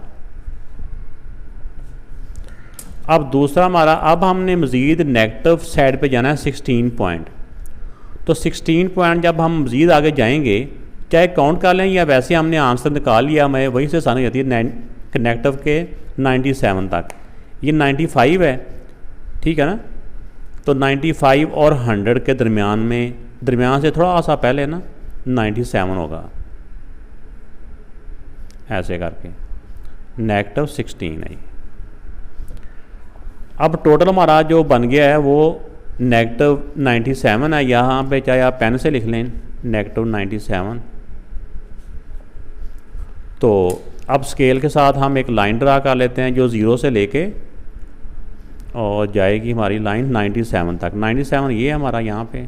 अब दूसरा हमारा, अब हमने मज़ीद नेगेटिव साइड पे जाना है 16 पॉइंट। तो 16 पॉइंट जब हम मज़ीद आगे जाएंगे, चाहे काउंट कर लें या वैसे हमने आंसर निकाल लिया, मैं वहीं से आसानी जाती है नेगेटिव के 97 तक। ये 95 है, ठीक है ना, तो 95 और 100 के दरमियान से थोड़ा सा पहले ना 97 होगा, ऐसे करके -16 है। अब टोटल हमारा जो बन गया है वो -97 है। यहाँ पे चाहे आप पेन से लिख लें -97। तो अब स्केल के साथ हम एक लाइन ड्रा कर लेते हैं जो 0 से लेके और जाएगी हमारी लाइन 97 तक। 97 ये है हमारा, यहाँ पे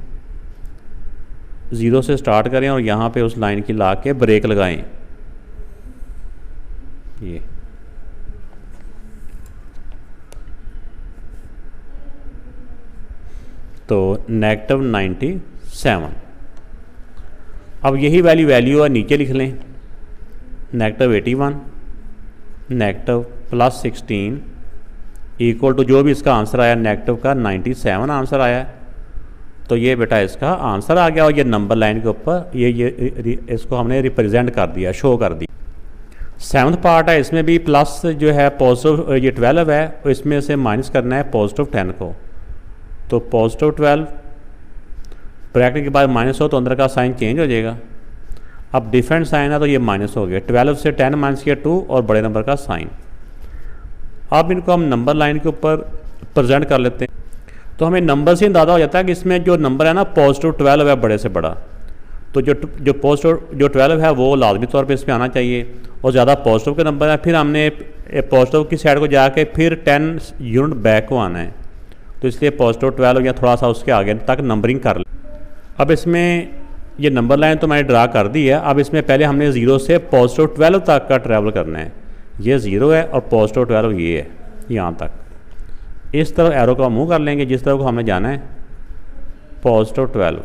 0 से स्टार्ट करें और यहाँ पे उस लाइन की ला के ब्रेक लगाएं। ये तो -97। अब यही वैल्यू है नीचे लिख लें, -81 -+16 इक्वल टू जो भी इसका आंसर आया नेगेटिव का 97 आंसर आया। तो ये बेटा इसका आंसर आ गया और ये नंबर लाइन के ऊपर ये इसको हमने रिप्रेजेंट कर दिया, शो कर दिया। 7th पार्ट है, इसमें भी प्लस जो है पॉजिटिव ये 12 है, और इसमें से माइनस करना है +10 को। तो +12 ब्रैकेट के बाद माइनस हो तो अंदर का साइन चेंज हो जाएगा। अब डिफरेंट साइन है तो ये माइनस हो गया, 12 से 10 माइनस किया 2 और बड़े नंबर का साइन। अब इनको हम नंबर लाइन के ऊपर प्रेजेंट कर लेते हैं। तो हमें नंबर से अंदाज़ा हो जाता है कि इसमें जो नंबर है ना +12 है बड़े से बड़ा, तो जो 12 है वो लाजमी तौर पे इस पर आना चाहिए और ज़्यादा पॉजिटिव के नंबर है। फिर हमने पॉजिटिव की साइड को जाके फिर 10 यूनिट बैक को आना है, तो इसलिए +12 या थोड़ा सा उसके आगे तक नंबरिंग कर ले। अब इसमें ये नंबर लाइन तो मैंने ड्रा कर दी है। अब इसमें पहले हमने 0 से +12 तक का ट्रैवल करना है। ये 0 है और +12 ये है, यहाँ तक इस तरफ एरो का मूव कर लेंगे जिस तरफ को हमें जाना है +12।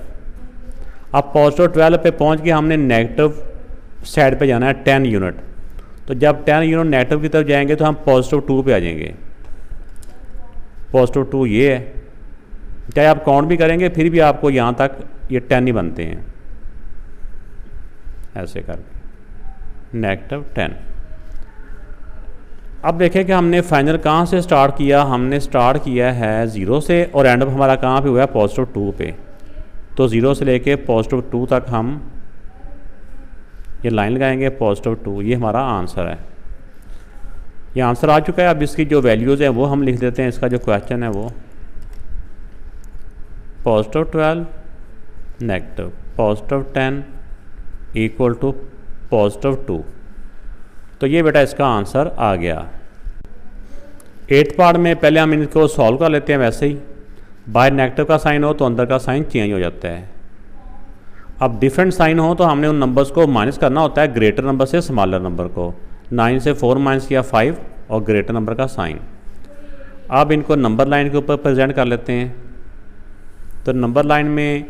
अब +12 पे पहुँच के हमने नेगेटिव साइड पे जाना है 10 यूनिट। तो जब 10 यूनिट नेगेटिव की तरफ जाएंगे तो हम +2 पे आ जाएंगे। +2 ये है, चाहे आप काउंट भी करेंगे फिर भी आपको यहाँ तक ये 10 ही बनते हैं, ऐसे करके -10। अब देखें कि हमने फाइनल कहाँ से स्टार्ट किया। हमने स्टार्ट किया है 0 से और एंड अप हमारा कहाँ पे हुआ है +2 पे। तो 0 से लेके +2 तक हम ये लाइन लगाएंगे +2। ये हमारा आंसर है, ये आंसर आ चुका है। अब इसकी जो वैल्यूज़ हैं वो हम लिख देते हैं। इसका जो क्वेश्चन है वो +12 नेगेटिव +10 इक्वल टू +2। तो ये बेटा इसका आंसर आ गया। 8th पार्ट में पहले हम इनको सॉल्व कर लेते हैं। वैसे ही बाहर नेगेटिव का साइन हो तो अंदर का साइन चेंज हो जाता है। अब डिफरेंट साइन हो तो हमने उन नंबर्स को माइनस करना होता है, ग्रेटर नंबर से स्मॉलर नंबर को। 9 से 4 माइनस किया 5 और ग्रेटर नंबर का साइन। अब इनको नंबर लाइन के ऊपर प्रेजेंट कर लेते हैं। तो नंबर लाइन में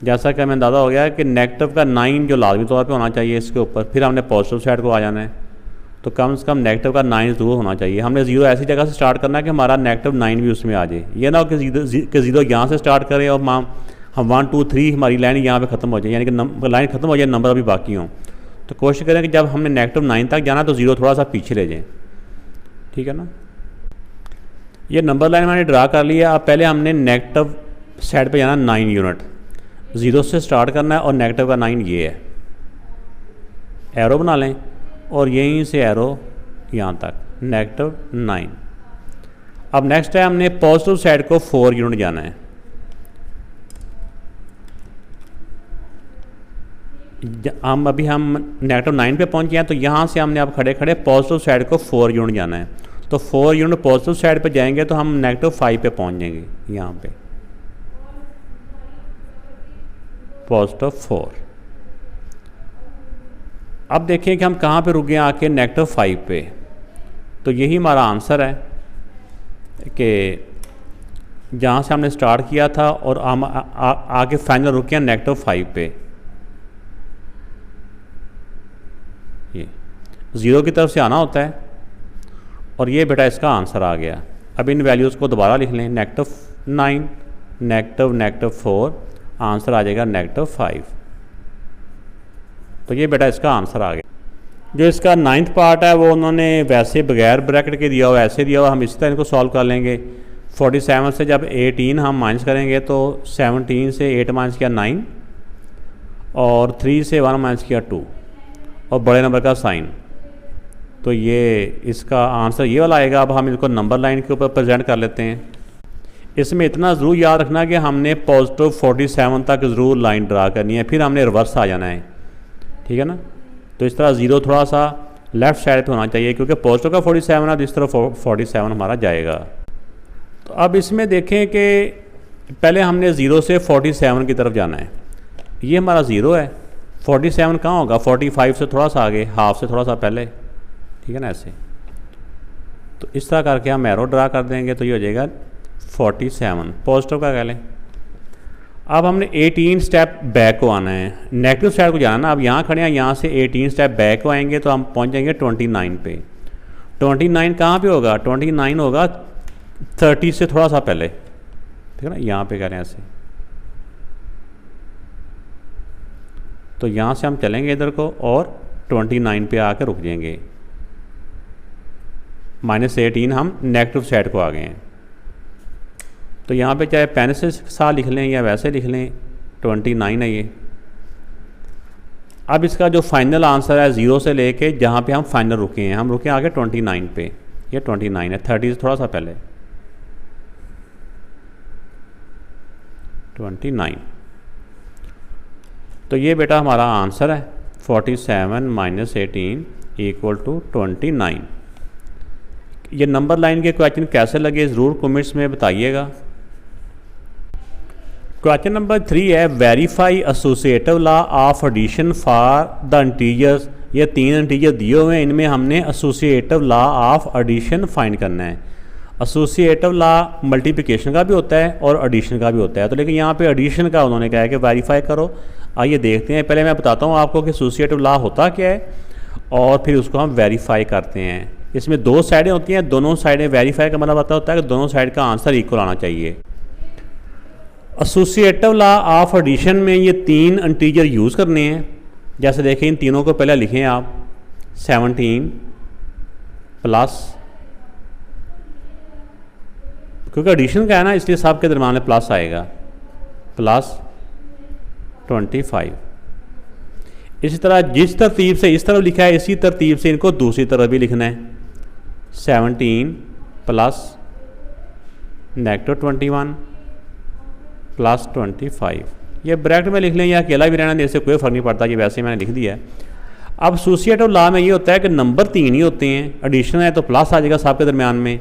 जैसा कि हमें अंदाज़ा हो गया है कि नेगेटिव का 9 जो लाजमी तौर पे होना चाहिए इसके ऊपर, फिर हमने पॉजिटिव साइड को आ जाना है। तो कम से कम नेगेटिव का 9 ज़रूर होना चाहिए। हमने 0 ऐसी जगह से स्टार्ट करना है कि हमारा -9 भी उसमें आ जाए। ये ना हो कि 0 यहाँ से स्टार्ट करें और हम 1 2 3 हमारी लाइन यहाँ पे ख़त्म हो जाए, यानी कि लाइन ख़त्म हो जाए, नंबर अभी बाकी हों। तो कोशिश करें कि जब हमने -9 तक जाना तो 0 थोड़ा सा पीछे ले जाएँ, ठीक है ना। ये नंबर लाइन मैंने ड्रा कर लिया। अब पहले हमने नेगेटिव साइड पे जाना 9 यूनिट, 0 से स्टार्ट करना है और नेगेटिव का 9 ये है। एरो बना लें और यहीं से एरो यहाँ तक -9। अब नेक्स्ट है हमने पॉजिटिव साइड को 4 यूनिट जाना है। हम -9 पे पहुँच गए हैं, तो यहाँ से हमने अब खड़े खड़े पॉजिटिव साइड को 4 यूनिट जाना है। तो 4 यूनिट पॉजिटिव साइड पे जाएंगे तो हम -5 पे पहुँच जाएंगे। यहाँ पे +4। अब देखिए कि हम कहाँ पे रुक गए आके -5 पे। तो यही हमारा आंसर है कि जहाँ से हमने स्टार्ट किया था और हम आके फाइनल रुक गए -5 पे। ये 0 की तरफ से आना होता है और ये बेटा इसका आंसर आ गया। अब इन वैल्यूज़ को दोबारा लिख लें, -9 -4 आंसर आ जाएगा -5। तो ये बेटा इसका आंसर आ गया। जो इसका 9th पार्ट है वो उन्होंने वैसे बगैर ब्रैकेट के दिया हुआ, ऐसे दिया हुआ। हम इसी तरह इनको सॉल्व कर लेंगे। 47 से जब 18 हम माइनस करेंगे तो 17 से 8 माइनस किया 9 और 3 से 1 माइनस किया 2 और बड़े नंबर का साइन। तो ये इसका आंसर ये वाला आएगा। अब हम इसको नंबर लाइन के ऊपर प्रेजेंट कर लेते हैं। इसमें इतना ज़रूर याद रखना कि हमने पॉजिटिव 47 तक ज़रूर लाइन ड्रा करनी है, फिर हमने रिवर्स आ जाना है, ठीक है ना। तो इस तरह 0 थोड़ा सा लेफ़्ट साइड पे होना चाहिए क्योंकि पॉजिटिव का 47 है तो इस तरह 47 हमारा जाएगा। तो अब इसमें देखें कि पहले हमने 0 से 47 की तरफ जाना है। ये हमारा 0 है, 47 कहाँ होगा, 45 से थोड़ा सा आगे, हाफ से थोड़ा सा पहले, ठीक है ना, ऐसे। तो इस तरह करके हम एरो ड्रा कर देंगे तो ये हो जाएगा 47, पॉजिटिव का कह लें। अब हमने 18 स्टेप बैक को आना है, नेगेटिव साइड को जाना ना। अब यहाँ खड़े हैं, यहाँ से 18 स्टेप बैक को आएंगे तो हम पहुँच जाएंगे 29 पे। 29 कहाँ पे होगा, 29 होगा 30 से थोड़ा सा पहले, ठीक है ना, यहाँ पे कह रहे हैं ऐसे। तो यहाँ से हम चलेंगे इधर को और 29 पे आकर रुक जाएंगे। -18 हम नेगेटिव साइड को आ गए हैं। तो यहाँ पे चाहे पेन से साथ लिख लें या वैसे लिख लें, 29 है ये। अब इसका जो फाइनल आंसर है 0 से लेके जहाँ पे हम फाइनल रुके हैं, हम रुके आगे 29 पे। ये 29 है, 30 से थोड़ा सा पहले, 29। तो ये बेटा हमारा आंसर है 47 - 18 = 29। ये नंबर लाइन के क्वेश्चन कैसे लगे ज़रूर कमेंट्स में बताइएगा। क्वेश्चन नंबर 3 है, verify associative law of addition for the integers. ये 3 इंटीजर दिए हुए हैं, इनमें हमने associative law of addition find करना है। एसोसिएटिव लॉ मल्टीप्लिकेशन का भी होता है और एडिशन का भी होता है, तो लेकिन यहाँ पे एडिशन का उन्होंने कहा है कि वेरीफाई करो। आइए देखते हैं। पहले मैं बताता हूँ आपको कि एसोसिएटिव लॉ होता क्या है और फिर उसको हम वेरीफाई करते हैं। इसमें 2 साइडें होती हैं, दोनों साइडें वेरीफाई का मतलब होता है कि दोनों साइड का आंसर इक्वल आना चाहिए। एसोसिएटिव लॉ ऑफ एडिशन में ये 3 इंटीजर यूज़ करने हैं। जैसे देखें, इन तीनों को पहले लिखें आप, 17 प्लस, क्योंकि एडिशन का है ना इसलिए सबके दरम्यान में प्लस आएगा, प्लस 25। इसी तरह जिस तरतीब से इस तरफ लिखा है इसी तरतीब से इनको दूसरी तरफ भी लिखना है, 17 प्लस -21 प्लस 25। ये ब्रैकेट में लिख लें या अकेला भी रहना, इससे कोई फ़र्क नहीं पड़ता, ये वैसे मैंने लिख दिया है। अब एसोसिएटिव लॉ में ये होता है कि नंबर 3 ही होते हैं, एडिशन है तो प्लस आ जाएगा सबके दरमियान में।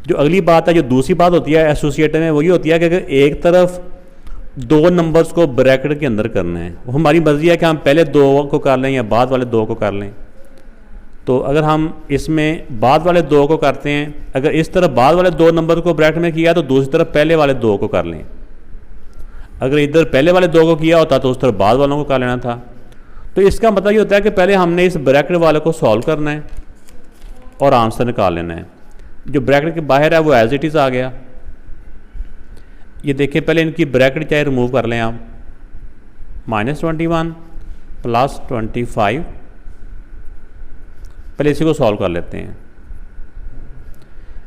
जो अगली बात है, जो दूसरी बात होती है एसोसिएटिव में, वही होती है कि अगर एक तरफ 2 नंबर्स को ब्रैकेट के अंदर करना है, वो हमारी मर्जी है कि हम पहले 2 को कर लें या बाद वाले 2 को कर लें। तो अगर हम इसमें बाद वाले 2 को करते हैं, अगर इस तरफ बाद वाले 2 नंबर को ब्रैकेट में किया तो दूसरी तरफ पहले वाले 2 को कर लें। अगर इधर पहले वाले 2 को किया होता तो उस तरफ बाद वालों को कर लेना था। तो इसका मतलब ये होता है कि पहले हमने इस ब्रैकेट वाले को सॉल्व करना है और आंसर निकाल लेना है। जो ब्रैकेट के बाहर है वो एज इट इज़ आ गया। ये देखिए, पहले इनकी ब्रैकेट चाहे रिमूव कर लें आप, -21 प्लस 25। पहले इसी को सॉल्व कर लेते हैं।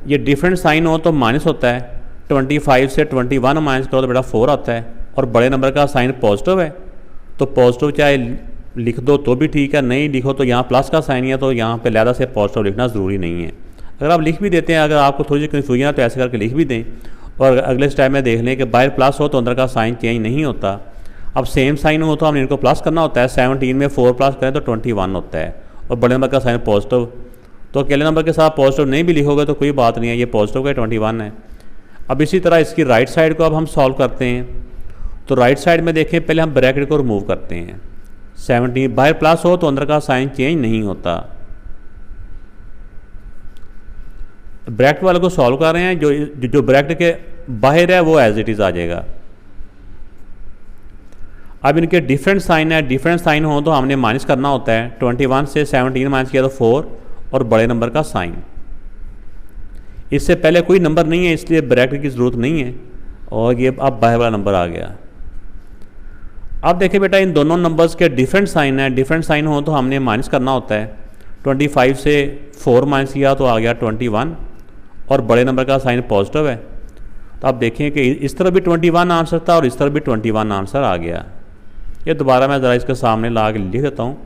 ये डिफरेंट साइन हो तो माइनस होता है, 25 से 21 माइनस करो तो बेटा 4 आता है, और बड़े नंबर का साइन पॉजिटिव है तो पॉजिटिव चाहे लिख दो तो भी ठीक है, नहीं लिखो तो यहाँ प्लस का साइन है तो यहाँ पे लहदा से पॉजिटिव लिखना ज़रूरी नहीं है। अगर आप लिख भी देते हैं, अगर आपको थोड़ी सी कन्फ्यूजन है तो ऐसे करके लिख भी दें, और अगले स्टेप में देख लें कि बाहर प्लस हो तो अंदर का साइन चेंज नहीं होता। अब सेम साइन हो तो हमने इनको प्लस करना होता है, 17 में 4 प्लस करें तो 21 होता है, और बड़े नंबर का साइन पॉजिटिव, तो अकेले नंबर के साथ पॉजिटिव नहीं भी लिखोगे तो कोई बात नहीं है, ये पॉजिटिव का 21 है। अब इसी तरह इसकी राइट साइड को अब हम सॉल्व करते हैं। तो राइट साइड में देखें, पहले हम ब्रैकेट को रिमूव करते हैं। 17 बाहर प्लस हो तो अंदर का साइन चेंज नहीं होता। ब्रैकेट वाले को सॉल्व कर रहे हैं, जो ब्रैकेट के बाहर है वो एज इट इज़ आ जाएगा। अब इनके डिफरेंट साइन है, डिफरेंट साइन हो तो हमने माइनस करना होता है। 21 से 17 माइनस किया तो 4, और बड़े नंबर का साइन। इससे पहले कोई नंबर नहीं है इसलिए ब्रैकेट की ज़रूरत नहीं है, और ये अब बाहर वाला नंबर आ गया। अब देखिए बेटा, इन दोनों नंबर्स के डिफरेंट साइन है, डिफरेंट साइन हो तो हमने माइनस करना होता है। 25 से 4 माइनस किया तो आ गया 21, और बड़े नंबर का साइन पॉजिटिव है। तो आप देखें कि इस तरफ भी 21 आंसर था और इस तरफ भी 21 आंसर आ गया। ये दोबारा मैं ज़रा इसके सामने ला के लिख देता हूँ।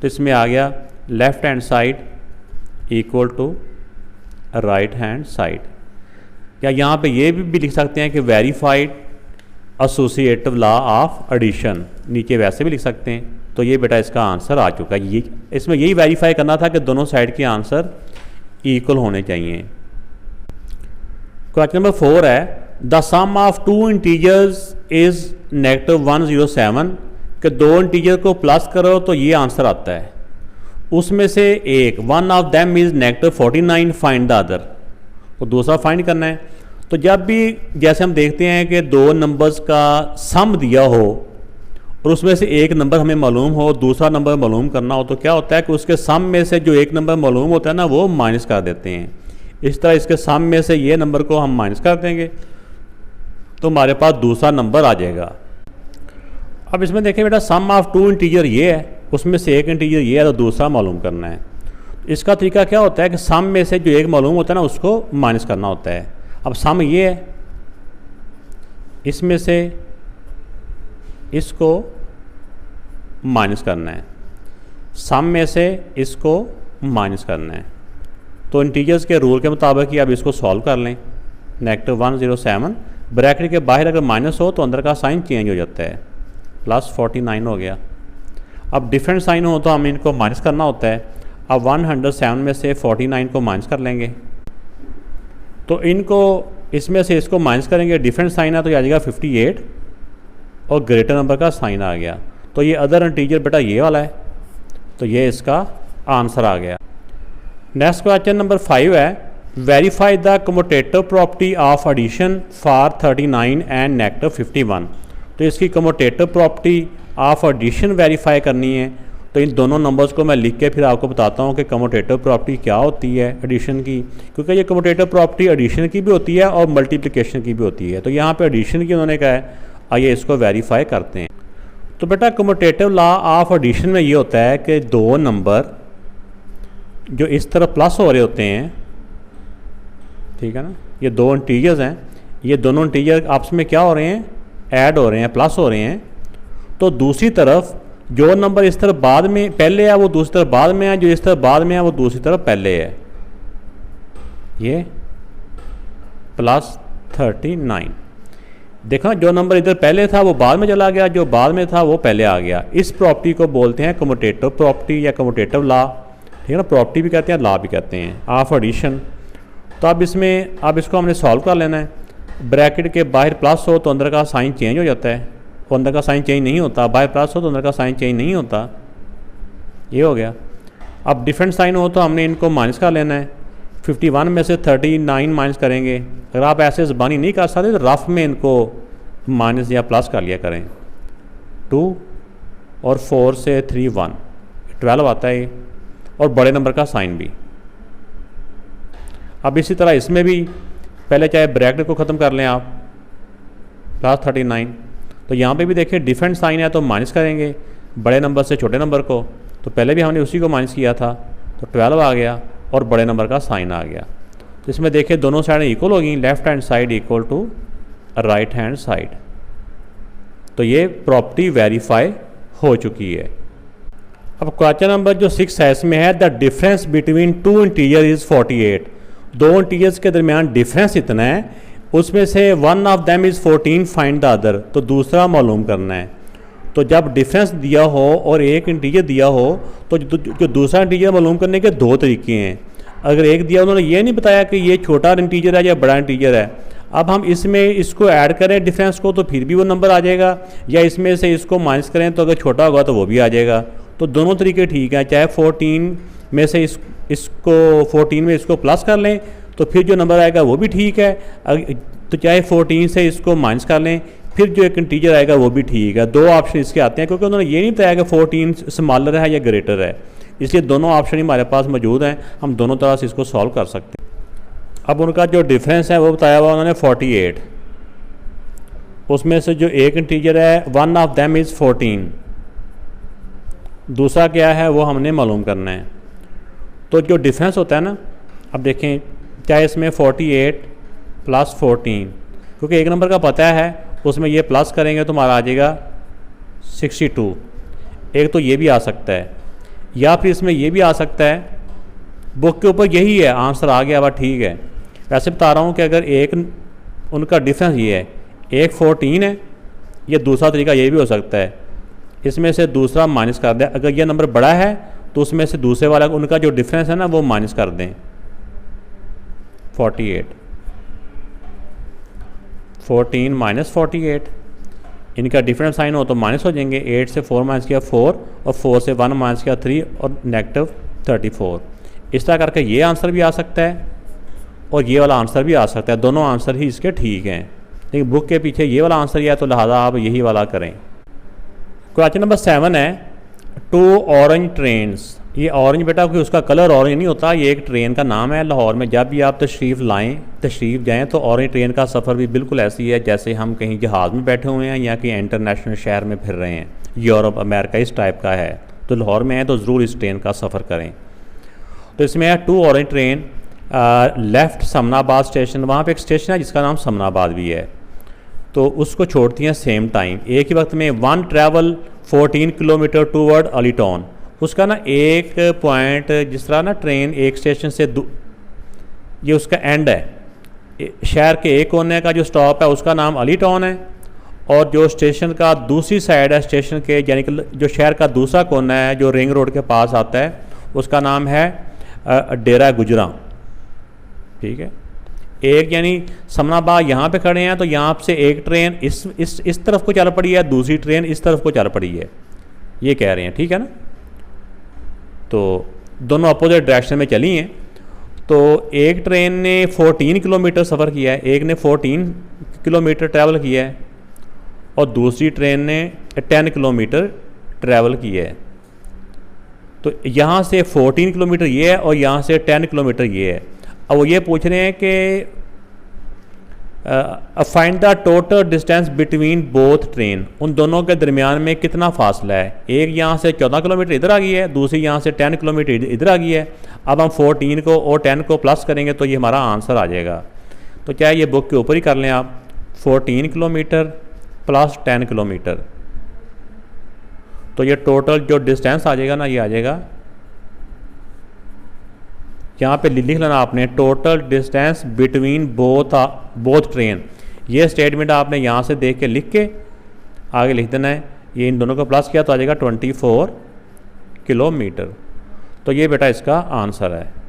तो इसमें आ गया left hand side equal to right hand side, या यहाँ पे ये भी लिख सकते हैं कि verified associative law of addition, नीचे वैसे भी लिख सकते हैं। तो ये बेटा इसका आंसर आ चुका है। ये इसमें यही वेरीफाई करना था कि दोनों साइड के आंसर इक्वल होने चाहिए। क्वेश्चन नंबर 4 है the sum of two integers is -107 कि दो इंटीजर को प्लस करो तो ये आंसर आता है। उसमें से एक one of them is -49 find the other, तो दूसरा फाइंड करना है। तो जब भी जैसे हम देखते हैं कि दो नंबर्स का सम दिया हो और उसमें से एक नंबर हमें मालूम हो, दूसरा नंबर मालूम करना हो, तो क्या होता है कि उसके सम में से जो एक नंबर मालूम होता है ना वो माइनस कर देते हैं। इस तरह इसके सम में से ये नंबर को हम माइनस कर देंगे तो हमारे पास दूसरा नंबर आ जाएगा। अब इसमें देखें बेटा सम ऑफ टू इंटीजर ये है, उसमें से एक इंटीजर ये है तो दूसरा मालूम करना है। इसका तरीका क्या होता है कि सम में से जो एक मालूम होता है ना उसको माइनस करना होता है। अब सम ये है, इसमें से इसको माइनस करना है, सम में से इसको माइनस करना है। तो इंटीजर्स के रूल के मुताबिक ही अब इसको सॉल्व कर लें। -107 ब्रैकेट के बाहर अगर माइनस हो तो अंदर का साइन चेंज हो जाता है, +49 हो गया। अब डिफरेंट साइन हो तो हमें इनको माइनस करना होता है। अब 107 में से 49 को माइनस कर लेंगे, तो इनको इसमें से इसको माइनस करेंगे, डिफरेंट साइन है तो ये आ जाएगा 58 और ग्रेटर नंबर का साइन आ गया। तो ये अदर इंटीजर बेटा ये वाला है, तो ये इसका आंसर आ गया। नेक्स्ट क्वेश्चन नंबर 5 है verify the commutative property of addition for 39 and -51। तो इसकी commutative property of addition verify करनी है। तो इन दोनों नंबर्स को मैं लिख के फिर आपको बताता हूँ कि कम्यूटेटिव प्रॉपर्टी क्या होती है एडिशन की, क्योंकि ये कम्यूटेटिव प्रॉपर्टी एडिशन की भी होती है और मल्टीप्लिकेशन की भी होती है। तो यहाँ पे एडिशन की उन्होंने कहा है, आइए इसको वेरीफाई करते हैं। तो बेटा कम्यूटेटिव लॉ ऑफ एडिशन में ये होता है कि दो नंबर जो इस तरफ प्लस हो रहे होते हैं, ठीक है ना, ये दो इंटीजर्स हैं, ये दोनों इंटीजर आपस में क्या हो रहे हैं, ऐड हो रहे हैं, प्लस हो रहे हैं। तो दूसरी तरफ जो नंबर इस तरफ बाद में पहले है वो दूसरी तरफ बाद में है, जो इस तरफ बाद में है वो दूसरी तरफ पहले है। ये +39 देखा, जो नंबर इधर पहले था वो बाद में चला गया, जो बाद में था वो पहले आ गया। इस प्रॉपर्टी को बोलते हैं कम्यूटेटिव प्रॉपर्टी या कम्यूटेटिव लॉ, ठीक है ना। प्रॉपर्टी भी कहते हैं, लॉ भी कहते हैं ऑफ एडिशन। तो अब इसमें अब इसको हमने सॉल्व कर लेना है। ब्रैकेट के बाहर प्लस हो तो अंदर का साइन चेंज हो जाता है, तो अंदर का साइन चेंज नहीं होता, बाहर प्लस हो तो अंदर का साइन चेंज नहीं होता, ये हो गया। अब डिफरेंट साइन हो तो हमने इनको माइनस कर लेना है। 51 में से 39 माइनस करेंगे। अगर आप ऐसे ज़बानी नहीं कर सकते तो रफ में इनको माइनस या प्लस कर लिया करें। 2 और 4 से 3 1 12 आता है, और बड़े नंबर का साइन भी। अब इसी तरह इसमें भी पहले चाहे ब्रैकेट को ख़त्म कर लें आप, +39। तो यहाँ पे भी देखिए डिफरेंट साइन है तो माइनस करेंगे बड़े नंबर से छोटे नंबर को। तो पहले भी हमने उसी को माइनस किया था, तो 12 आ गया और बड़े नंबर का साइन आ गया। तो इसमें देखिए दोनों साइडें इक्वल होगी, left hand side equal to right hand side. तो ये प्रॉपर्टी वेरीफाई हो चुकी है। अब क्वेश्चन नंबर जो 6 है इसमें है the difference between two integer is 48। दो इंटीजर्स के दरमियान डिफरेंस इतना है, उसमें से one of them is 14 find the other. तो दूसरा मालूम करना है। तो जब डिफरेंस दिया हो और एक इंटीजर दिया हो तो जो दूसरा इंटीजर मालूम करने के दो तरीके हैं। अगर एक दिया उन्होंने ये नहीं बताया कि ये छोटा इंटीजर है या बड़ा इंटीजर है, अब हम इसमें इसको ऐड करें डिफरेंस को तो फिर भी वो नंबर आ जाएगा, या इसमें से इसको माइनस करें तो अगर छोटा होगा तो वो भी आ जाएगा। तो दोनों तरीके ठीक हैं, चाहे 14 में से इसको 14 में इसको प्लस कर लें तो फिर जो नंबर आएगा वो भी ठीक है, तो चाहे 14 से इसको माइनस कर लें फिर जो एक इंटीजर आएगा वो भी ठीक है। दो ऑप्शन इसके आते हैं, क्योंकि उन्होंने ये नहीं बताया कि 14 स्मॉलर है या ग्रेटर है, इसलिए दोनों ऑप्शन ही हमारे पास मौजूद हैं, हम दोनों तरह से इसको सॉल्व कर सकते हैं। अब उनका जो डिफरेंस है वो बताया हुआ उन्होंने 48, उसमें से जो एक इंटीजर है वन ऑफ देम इज़ 14, दूसरा क्या है वो हमने मालूम करना है। तो जो डिफरेंस होता है ना, अब देखें चाहे इसमें 48 + 14, क्योंकि एक नंबर का पता है उसमें ये प्लस करेंगे तो हमारा आ जाएगा 62। एक तो ये भी आ सकता है, या फिर इसमें ये भी आ सकता है, बुक के ऊपर यही है आंसर आ गया, वह ठीक है। वैसे बता रहा हूँ कि अगर एक उनका डिफरेंस ये है, एक 14 है, ये दूसरा तरीका ये भी हो सकता है, इसमें से दूसरा माइनस कर दें। अगर ये नंबर बड़ा है तो उसमें से दूसरे वाला उनका जो डिफरेंस है ना वो माइनस कर दें 48। 14 माइनस 48, इनका डिफरेंट साइन हो तो माइनस हो जाएंगे। 8 से 4 माइनस किया 4, और 4 से 1 माइनस किया 3, और नेगेटिव 34। इस तरह करके ये आंसर भी आ सकता है और ये वाला आंसर भी आ सकता है, दोनों आंसर ही इसके ठीक हैं, लेकिन बुक के पीछे ये वाला आंसर है तो लिहाजा आप यही वाला करें। क्वेश्चन नंबर 7 है 2 ऑरेंज ट्रेन्स। ये ऑरेंज बेटा कोई उसका कलर ऑरेंज नहीं होता, ये एक ट्रेन का नाम है। लाहौर में जब भी आप तशरीफ़ जाएँ तो ऑरेंज ट्रेन का सफ़र भी बिल्कुल ऐसी है जैसे हम कहीं जहाज़ में बैठे हुए हैं या कहीं इंटरनेशनल शहर में फिर रहे हैं, यूरोप अमेरिका इस टाइप का है। तो लाहौर में है तो ज़रूर इस ट्रेन का सफ़र करें। तो इसमें है 2 orange train left Samanabad station, वहाँ पे एक स्टेशन है जिसका नाम समनाबाद भी है, तो उसको छोड़ती हैं सेम टाइम, एक ही वक्त में। 1 travel 14 kilometre toward Ali town. उसका ना एक पॉइंट, जिस तरह ना ट्रेन एक स्टेशन से ये उसका एंड है, शहर के एक कोने का जो स्टॉप है उसका नाम अली टाउन है, और जो स्टेशन का दूसरी साइड है स्टेशन के, यानी कि जो शहर का दूसरा कोना है जो रिंग रोड के पास आता है, उसका नाम है डेरा गुजरा। ठीक है, एक यानी समनाबाद यहाँ पे खड़े हैं तो यहाँ से एक ट्रेन इस तरफ को चल पड़ी है, दूसरी ट्रेन इस तरफ को चल पड़ी है, ये कह रहे हैं। ठीक है ना, तो दोनों अपोजिट डायरेक्शन में चली हैं। तो एक ट्रेन ने 14 किलोमीटर सफ़र किया है, एक ने 14 किलोमीटर ट्रैवल किया है, और दूसरी ट्रेन ने 10 किलोमीटर ट्रैवल किया है। तो यहाँ से 14 किलोमीटर ये है और यहाँ से 10 किलोमीटर ये है। अब वो ये पूछ रहे हैं कि find the total distance between both train, उन दोनों के दरमियान में कितना फासला है। एक यहाँ से 14 किलोमीटर इधर आ गई है, दूसरी यहाँ से 10 किलोमीटर इधर आ गई है। अब हम 14 को और 10 को प्लस करेंगे तो ये हमारा आंसर आ जाएगा। तो चाहे ये बुक के ऊपर ही कर लें आप, 14 किलोमीटर प्लस 10 किलोमीटर, तो ये टोटल जो डिस्टेंस आ जाएगा ना, ये आ जाएगा, यहाँ पे लिख लेना आपने, total distance between both train. ये स्टेटमेंट आपने यहाँ से देख के लिख के आगे लिख देना है। ये इन दोनों को प्लस किया तो आ जाएगा 24 किलोमीटर। तो ये बेटा इसका आंसर है।